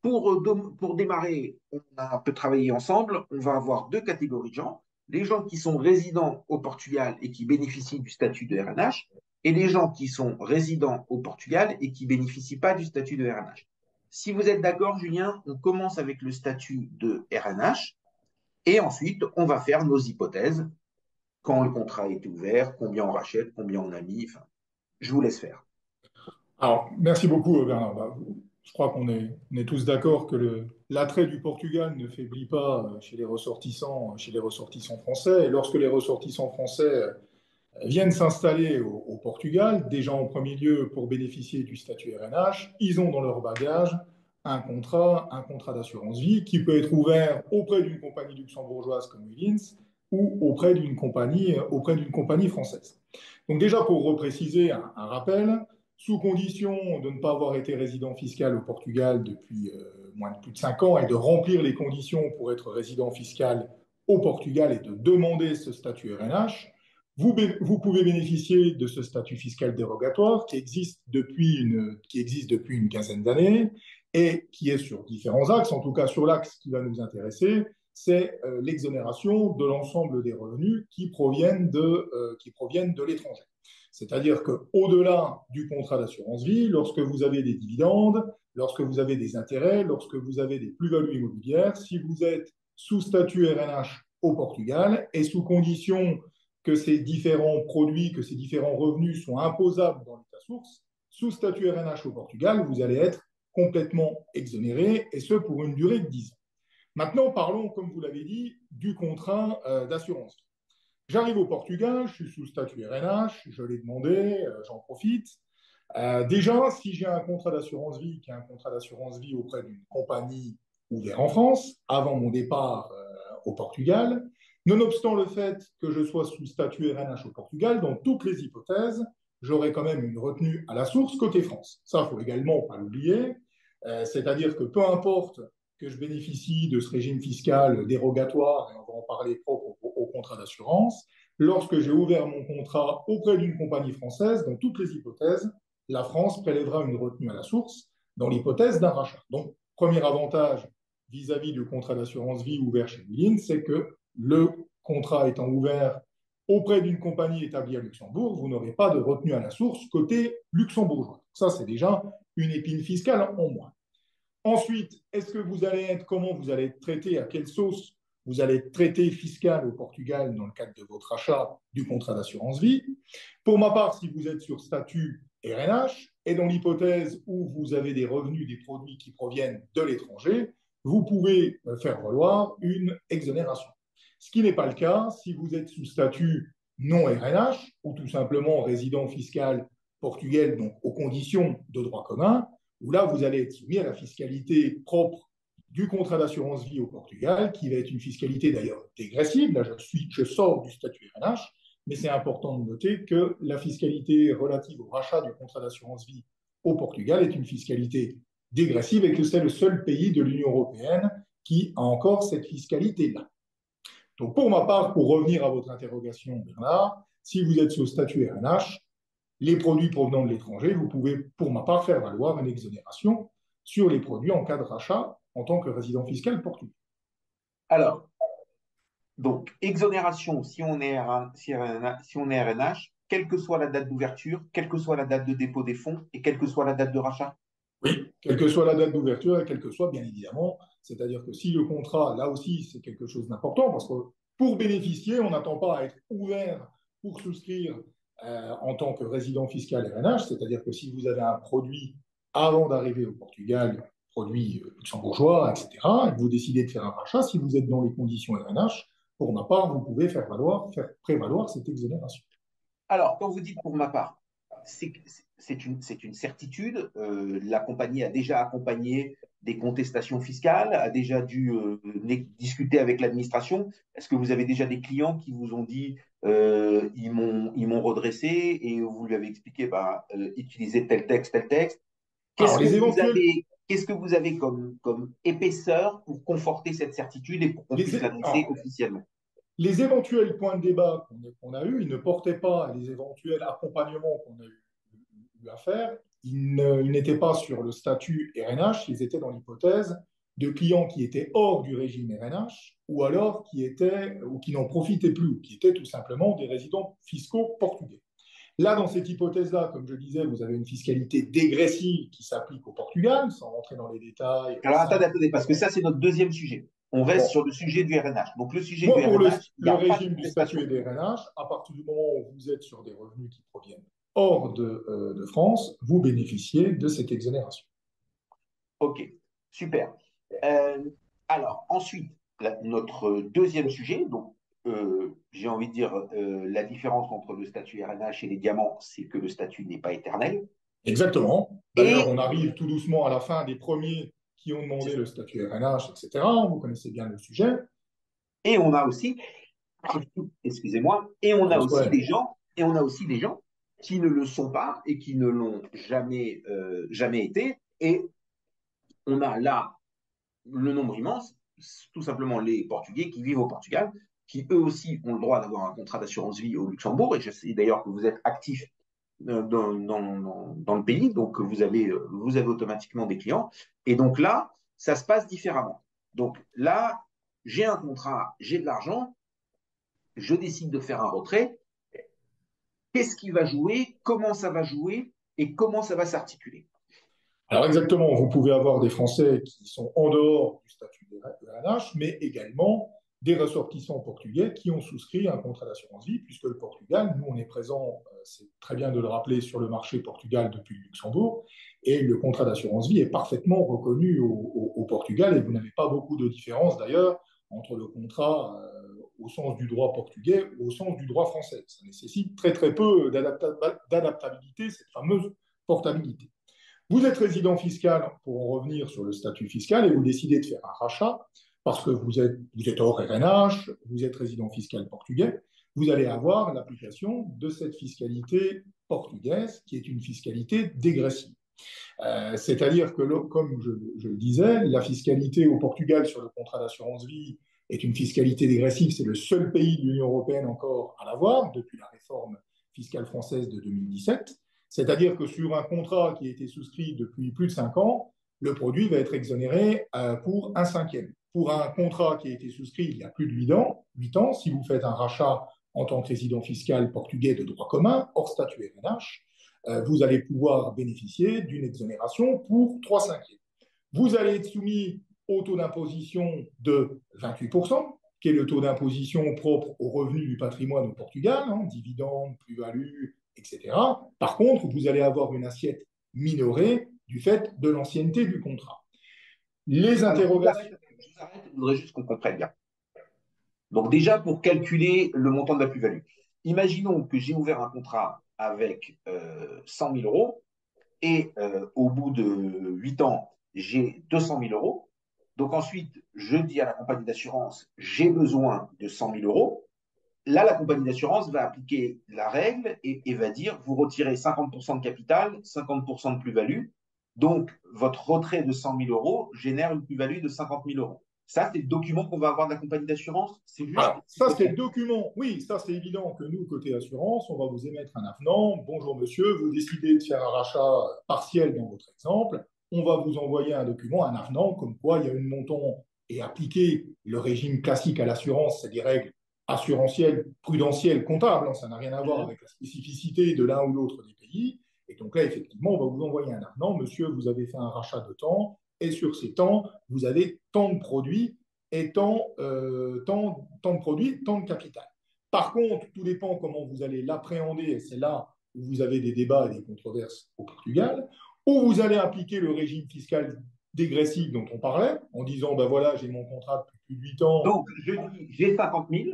Pour démarrer, on a un peu travaillé ensemble. On va avoir deux catégories de gens. Les gens qui sont résidents au Portugal et qui bénéficient du statut de RNH et les gens qui sont résidents au Portugal et qui ne bénéficient pas du statut de RNH. Si vous êtes d'accord, Julien, on commence avec le statut de RNH et ensuite, on va faire nos hypothèses. Quand le contrat a été ouvert, combien on rachète, combien on a mis. Enfin, je vous laisse faire. Alors, merci beaucoup Bernard. Je crois qu'on est tous d'accord que l'attrait du Portugal ne faiblit pas chez les ressortissants français. Et lorsque les ressortissants français viennent s'installer au Portugal, déjà en premier lieu pour bénéficier du statut RNH, ils ont dans leur bagage un contrat d'assurance vie qui peut être ouvert auprès d'une compagnie luxembourgeoise comme Willins ou auprès d'une compagnie française. Donc déjà pour repréciser un rappel, sous condition de ne pas avoir été résident fiscal au Portugal depuis moins de plus de 5 ans et de remplir les conditions pour être résident fiscal au Portugal et de demander ce statut RNH, vous pouvez bénéficier de ce statut fiscal dérogatoire qui existe depuis une quinzaine d'années et qui est sur différents axes, en tout cas sur l'axe qui va nous intéresser, c'est l'exonération de l'ensemble des revenus qui proviennent de l'étranger. C'est-à-dire qu'au-delà du contrat d'assurance vie, lorsque vous avez des dividendes, lorsque vous avez des intérêts, lorsque vous avez des plus-values immobilières, si vous êtes sous statut RNH au Portugal et sous condition que ces différents produits, que ces différents revenus sont imposables dans l'État source, sous statut RNH au Portugal, vous allez être complètement exonéré, et ce pour une durée de 10 ans. Maintenant, parlons, comme vous l'avez dit, du contrat d'assurance vie. J'arrive au Portugal, je suis sous statut RNH, je l'ai demandé, j'en profite. Déjà, si j'ai un contrat d'assurance vie qui est un contrat d'assurance vie auprès d'une compagnie ouverte en France, avant mon départ au Portugal, nonobstant le fait que je sois sous statut RNH au Portugal, dans toutes les hypothèses, j'aurai quand même une retenue à la source côté France. Ça, il faut également pas l'oublier. C'est-à-dire que peu importe que je bénéficie de ce régime fiscal dérogatoire, et on va en parler propre au contrat d'assurance, lorsque j'ai ouvert mon contrat auprès d'une compagnie française, dans toutes les hypothèses, la France prélèvera une retenue à la source dans l'hypothèse d'un rachat. Donc, premier avantage vis-à-vis du contrat d'assurance vie ouvert chez Willins, c'est que le contrat étant ouvert auprès d'une compagnie établie à Luxembourg, vous n'aurez pas de retenue à la source côté luxembourgeois. Ça, c'est déjà une épine fiscale en moins. Ensuite, comment vous allez être traité, à quelle sauce vous allez être traité fiscal au Portugal dans le cadre de votre achat du contrat d'assurance vie? Pour ma part, si vous êtes sur statut RNH et dans l'hypothèse où vous avez des revenus des produits qui proviennent de l'étranger, vous pouvez faire valoir une exonération. Ce qui n'est pas le cas si vous êtes sous statut non RNH ou tout simplement résident fiscal portugais, donc aux conditions de droit commun, où là, vous allez être soumis à la fiscalité propre du contrat d'assurance vie au Portugal, qui va être une fiscalité d'ailleurs dégressive. Là, je sors du statut RNH, mais c'est important de noter que la fiscalité relative au rachat du contrat d'assurance vie au Portugal est une fiscalité dégressive et que c'est le seul pays de l'Union européenne qui a encore cette fiscalité-là. Donc, pour ma part, pour revenir à votre interrogation, Bernard, si vous êtes sous statut RNH, les produits provenant de l'étranger, vous pouvez, pour ma part, faire valoir une exonération sur les produits en cas de rachat en tant que résident fiscal portugais. Alors, donc, exonération si on est RNH, quelle que soit la date d'ouverture, quelle que soit la date de dépôt des fonds et quelle que soit la date de rachat. Oui, quelle que soit la date d'ouverture et quelle que soit, bien évidemment. C'est-à-dire que si le contrat, là aussi, c'est quelque chose d'important, parce que pour bénéficier, on n'attend pas à être ouvert pour souscrire en tant que résident fiscal RNH, c'est-à-dire que si vous avez un produit avant d'arriver au Portugal, produit luxembourgeois, etc., et que vous décidez de faire un rachat, si vous êtes dans les conditions RNH, pour ma part, vous pouvez faire prévaloir cette exonération. Alors, quand vous dites pour ma part, c'est une certitude. La compagnie a déjà accompagné des contestations fiscales, a déjà dû discuter avec l'administration. Est-ce que vous avez déjà des clients qui vous ont dit ils m'ont redressé et vous lui avez expliqué bah, utilisez tel texte. Alors, les éventuels, Qu'est-ce que vous avez comme épaisseur pour conforter cette certitude et pour qu'on puisse l'annoncer alors, officiellement? les éventuels points de débat qu'on a eus, ils ne portaient pas les éventuels accompagnements qu'on a eu à faire, ils n'étaient pas sur le statut RNH, ils étaient dans l'hypothèse de clients qui étaient hors du régime RNH ou alors qui n'en profitaient plus, qui étaient tout simplement des résidents fiscaux portugais. Là, dans cette hypothèse-là, comme je disais, vous avez une fiscalité dégressive qui s'applique au Portugal, sans rentrer dans les détails. Alors attendez, parce que ça, c'est notre deuxième sujet. On reste Bon. sur le sujet du RNH. Donc le sujet Moi, du pour RNH, il n'y le a pas de régime du contestation. statut des RNH, à partir du moment où vous êtes sur des revenus qui proviennent hors de France, vous bénéficiez de cette exonération. Ok, super. Euh, alors ensuite, notre deuxième sujet, donc j'ai envie de dire la différence entre le statut RNH et les diamants, c'est que le statut n'est pas éternel. Exactement. D'ailleurs, Et on arrive tout doucement à la fin des premiers qui ont demandé le statut RNH, etc. Vous connaissez bien le sujet. Et on a aussi, excusez-moi, et on a aussi des gens qui ne le sont pas et qui ne l'ont jamais été. Et on a là le nombre immense, tout simplement les Portugais qui vivent au Portugal, qui eux aussi ont le droit d'avoir un contrat d'assurance vie au Luxembourg. Et je sais d'ailleurs que vous êtes actif dans le pays, donc vous avez automatiquement des clients. Et donc là, ça se passe différemment. Donc là, j'ai un contrat, j'ai de l'argent, je décide de faire un retrait. Qu'est-ce qui va jouer, comment ça va jouer et comment ça va s'articuler? Alors exactement, vous pouvez avoir des Français qui sont en dehors du statut de RNH, mais également des ressortissants portugais qui ont souscrit un contrat d'assurance vie, puisque le Portugal, nous on est présent, c'est très bien de le rappeler, sur le marché Portugal depuis le Luxembourg, et le contrat d'assurance vie est parfaitement reconnu au Portugal, et vous n'avez pas beaucoup de différence d'ailleurs entre le contrat au sens du droit portugais ou au sens du droit français. Ça nécessite très très peu d'adaptabilité, cette fameuse portabilité. Vous êtes résident fiscal, pour en revenir sur le statut fiscal, et vous décidez de faire un rachat, parce que vous êtes hors RNH, vous êtes résident fiscal portugais, vous allez avoir l'application de cette fiscalité portugaise, qui est une fiscalité dégressive. C'est-à-dire que, comme je le disais, la fiscalité au Portugal sur le contrat d'assurance vie est une fiscalité dégressive. C'est le seul pays de l'Union européenne encore à l'avoir, depuis la réforme fiscale française de 2017. C'est-à-dire que sur un contrat qui a été souscrit depuis plus de 5 ans, le produit va être exonéré pour un cinquième. Pour un contrat qui a été souscrit il y a plus de 8 ans, si vous faites un rachat en tant que résident fiscal portugais de droit commun, hors statut RNH, vous allez pouvoir bénéficier d'une exonération pour 3 cinquièmes. Vous allez être soumis au taux d'imposition de 28%, qui est le taux d'imposition propre aux revenus du patrimoine au Portugal, dividendes, plus-values, etc. Par contre, vous allez avoir une assiette minorée du fait de l'ancienneté du contrat. Les interrogations... Je vous arrête, je voudrais juste qu'on comprenne bien. Donc déjà, pour calculer le montant de la plus-value, imaginons que j'ai ouvert un contrat avec 100 000 euros et au bout de 8 ans, j'ai 200 000 euros. Donc ensuite, je dis à la compagnie d'assurance, j'ai besoin de 100 000 euros. Là, la compagnie d'assurance va appliquer la règle et va dire, vous retirez 50% de capital, 50% de plus-value. Donc, votre retrait de 100 000 euros génère une plus-value de 50 000 euros. Ça, c'est le document qu'on va avoir de la compagnie d'assurance. C'est juste. Alors, ça, c'est le document. Oui, ça, c'est évident que nous, côté assurance, on va vous émettre un avenant. Bonjour, monsieur, vous décidez de faire un rachat partiel dans votre exemple. On va vous envoyer un document, un avenant, comme quoi il y a une montant et appliquer le régime classique à l'assurance, c'est des règles assurantielles, prudentielles, comptables. Ça n'a rien à voir avec la spécificité de l'un ou l'autre des pays. Et donc là, effectivement, on va vous envoyer un avenant. Monsieur, vous avez fait un rachat de temps, et sur ces temps, vous avez tant de produits et tant de produits, tant de capital. Par contre, tout dépend comment vous allez l'appréhender, et c'est là où vous avez des débats et des controverses au Portugal, où vous allez appliquer le régime fiscal dégressif dont on parlait, en disant, ben voilà, j'ai mon contrat depuis plus de 8 ans. Donc, je dis, j'ai 50 000,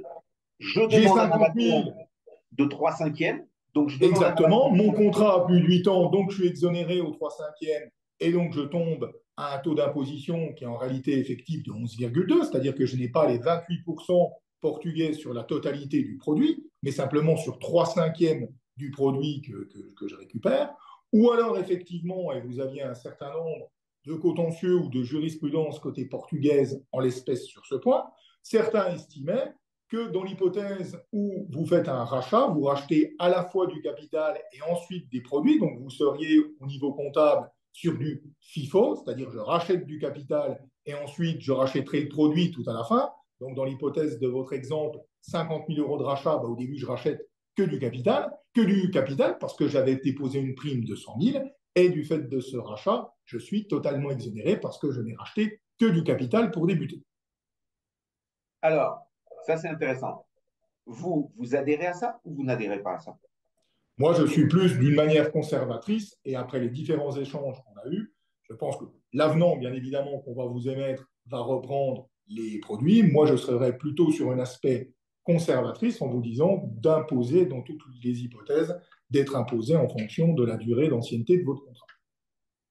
je J'ai demande un 50 000, abattement de 3 cinquièmes, donc je demande un exactement. abattement. Mon contrat a plus de 8 ans, donc je suis exonéré au 3 cinquièmes, et donc je tombe à un taux d'imposition qui est en réalité effectif de 11,2, c'est-à-dire que je n'ai pas les 28% portugais sur la totalité du produit, mais simplement sur 3 cinquièmes du produit que je récupère. Ou alors, effectivement, et vous aviez un certain nombre de contentieux ou de jurisprudence côté portugaise en l'espèce sur ce point, certains estimaient que dans l'hypothèse où vous faites un rachat, vous rachetez à la fois du capital et ensuite des produits, donc vous seriez au niveau comptable sur du FIFO, c'est-à-dire je rachète du capital et ensuite je rachèterai le produit tout à la fin. Donc dans l'hypothèse de votre exemple, 50 000 euros de rachat, au début je rachète que du capital parce que j'avais déposé une prime de 100 000 et du fait de ce rachat, je suis totalement exonéré parce que je n'ai racheté que du capital pour débuter. Alors, ça c'est intéressant. Vous adhérez à ça ou vous n'adhérez pas à ça? Moi, je suis plus d'une manière conservatrice et après les différents échanges qu'on a eus, je pense que l'avenant, bien évidemment, qu'on va vous émettre va reprendre les produits. Moi, je serais plutôt sur un aspect conservatrice en vous disant d'imposer dans toutes les hypothèses, d'être imposé en fonction de la durée d'ancienneté de votre contrat.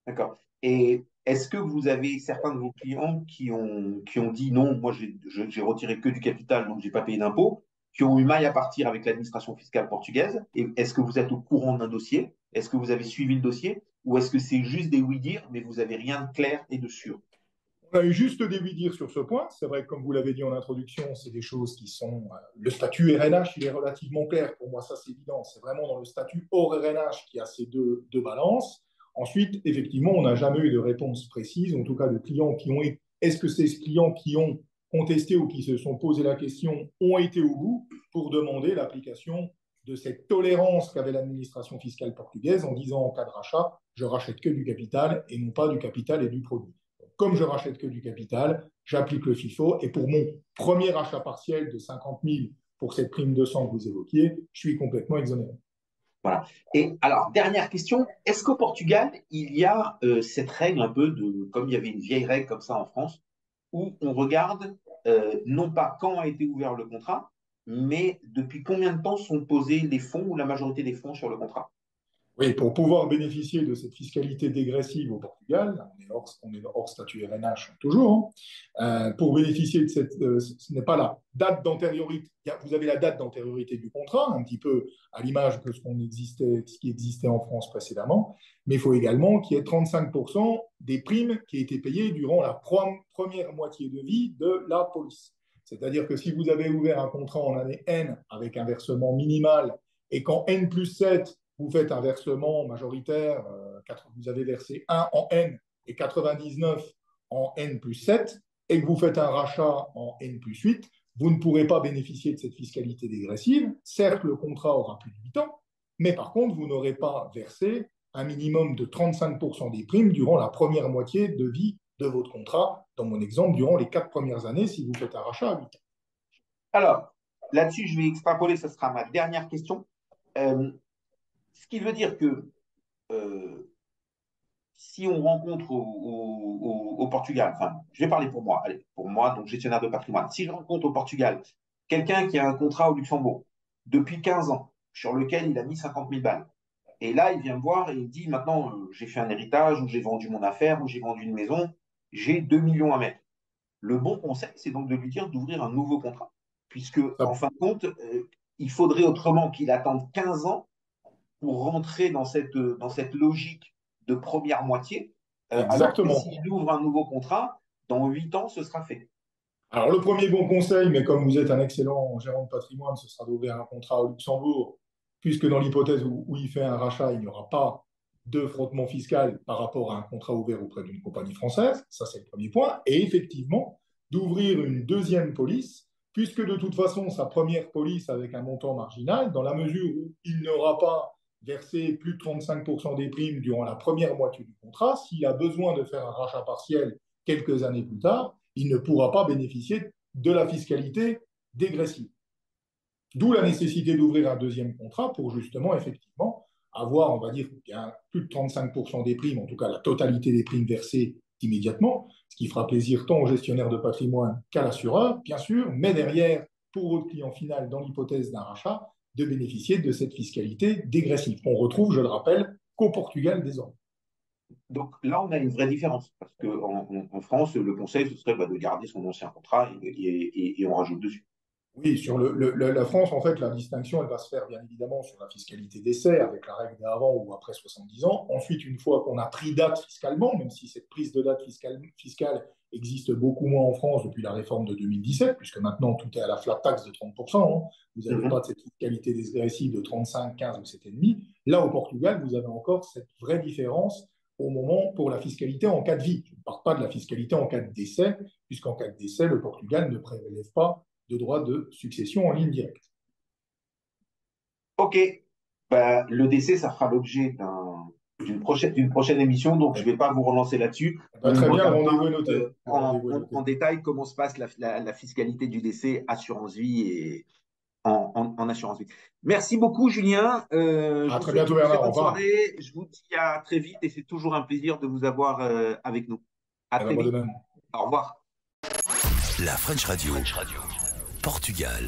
D'accord. Et est-ce que vous avez certains de vos clients qui ont dit non, moi j'ai retiré que du capital, donc j'ai pas payé d'impôts, qui ont eu maille à partir avec l'administration fiscale portugaise? Et est-ce que vous êtes au courant d'un dossier? Est-ce que vous avez suivi le dossier? Ou est-ce que c'est juste des oui-dire, mais vous n'avez rien de clair et de sûr? On a eu juste des oui-dire sur ce point. C'est vrai que, comme vous l'avez dit en introduction, c'est des choses qui sont. Le statut RNH, il est relativement clair. Pour moi, ça, c'est évident. C'est vraiment dans le statut hors RNH qu'il y a ces deux balances. Ensuite, effectivement, on n'a jamais eu de réponse précise, en tout cas de clients qui ont. Est-ce que ces clients qui ont contesté ou qui se sont posé la question ont été au bout pour demander l'application de cette tolérance qu'avait l'administration fiscale portugaise en disant en cas de rachat, je rachète que du capital et non pas du capital et du produit. Comme je rachète que du capital, j'applique le FIFO. Et pour mon premier achat partiel de 50 000 pour cette prime de 100 que vous évoquiez, je suis complètement exonéré. Voilà. Et alors, dernière question, est-ce qu'au Portugal, il y a cette règle un peu de, comme il y avait une vieille règle comme ça en France, où on regarde non pas quand a été ouvert le contrat, mais depuis combien de temps sont posés les fonds ou la majorité des fonds sur le contrat? Oui, pour pouvoir bénéficier de cette fiscalité dégressive au Portugal, on est hors statut RNH toujours, pour bénéficier de cette, ce n'est pas la date d'antériorité, vous avez la date d'antériorité du contrat, un petit peu à l'image de ce qui existait en France précédemment, mais il faut également qu'il y ait 35% des primes qui aient été payées durant la première moitié de vie de la police. C'est-à-dire que si vous avez ouvert un contrat en année N avec un versement minimal et qu'en N plus 7, vous faites un versement majoritaire, vous avez versé 1 en N et 99 en N plus 7, et que vous faites un rachat en N plus 8, vous ne pourrez pas bénéficier de cette fiscalité dégressive. Certes, le contrat aura plus de 8 ans, mais par contre, vous n'aurez pas versé un minimum de 35% des primes durant la première moitié de vie de votre contrat, dans mon exemple, durant les 4 premières années, si vous faites un rachat à 8 ans. Alors, là-dessus, je vais extrapoler, ce sera ma dernière question. Ce qui veut dire que si on rencontre au Portugal, enfin, je vais parler pour moi, allez, pour moi, donc gestionnaire de patrimoine, si je rencontre au Portugal quelqu'un qui a un contrat au Luxembourg depuis 15 ans, sur lequel il a mis 50 000 balles, et là, il vient me voir et il me dit, maintenant, j'ai fait un héritage, ou j'ai vendu mon affaire, ou j'ai vendu une maison, j'ai 2 millions à mettre. Le bon conseil, c'est donc de lui dire d'ouvrir un nouveau contrat, puisque, en fin de compte, il faudrait autrement qu'il attende 15 ans pour rentrer dans cette logique de première moitié, alors que Exactement. s'il ouvre un nouveau contrat, dans 8 ans, ce sera fait. Alors, le premier bon conseil, mais comme vous êtes un excellent gérant de patrimoine, ce sera d'ouvrir un contrat au Luxembourg, puisque dans l'hypothèse où il fait un rachat, il n'y aura pas de frottement fiscal par rapport à un contrat ouvert auprès d'une compagnie française. Ça, c'est le premier point. Et effectivement, d'ouvrir une deuxième police, puisque de toute façon, sa première police avec un montant marginal, dans la mesure où il n'aura pas verser plus de 35% des primes durant la première moitié du contrat, s'il a besoin de faire un rachat partiel quelques années plus tard, il ne pourra pas bénéficier de la fiscalité dégressive. D'où la nécessité d'ouvrir un deuxième contrat pour justement, effectivement, avoir, on va dire, bien plus de 35% des primes, en tout cas la totalité des primes versées immédiatement, ce qui fera plaisir tant au gestionnaire de patrimoine qu'à l'assureur, bien sûr, mais derrière, pour votre client final, dans l'hypothèse d'un rachat, de bénéficier de cette fiscalité dégressive. On retrouve, je le rappelle, qu'au Portugal désormais. Donc là, on a une vraie différence, parce qu'en France, le conseil, ce serait de garder son ancien contrat et on rajoute dessus. Oui, sur la France, en fait, la distinction, elle va se faire bien évidemment sur la fiscalité d'essai, avec la règle d'avant ou après 70 ans. Ensuite, une fois qu'on a pris date fiscalement, même si cette prise de date fiscale existe beaucoup moins en France depuis la réforme de 2017, puisque maintenant tout est à la flat tax de 30%, hein. Vous n'avez pas de cette fiscalité dégressive de 35, 15 ou 7,5. Là, au Portugal, vous avez encore cette vraie différence au moment pour la fiscalité en cas de vie. Je ne parle pas de la fiscalité en cas de décès, puisqu'en cas de décès, le Portugal ne prélève pas de droit de succession en ligne directe. Ok, le décès, ça fera l'objet d'une prochaine émission, donc je ne vais pas vous relancer là-dessus. Très bien, rendez-vous est noté. En détail comment se passe la fiscalité du décès, assurance vie et en assurance vie. Merci beaucoup, Julien. À très bientôt, Bernard. Au revoir. Soirée. Je vous dis à très vite et c'est toujours un plaisir de vous avoir avec nous. À très vite. Au revoir. La French Radio. Portugal.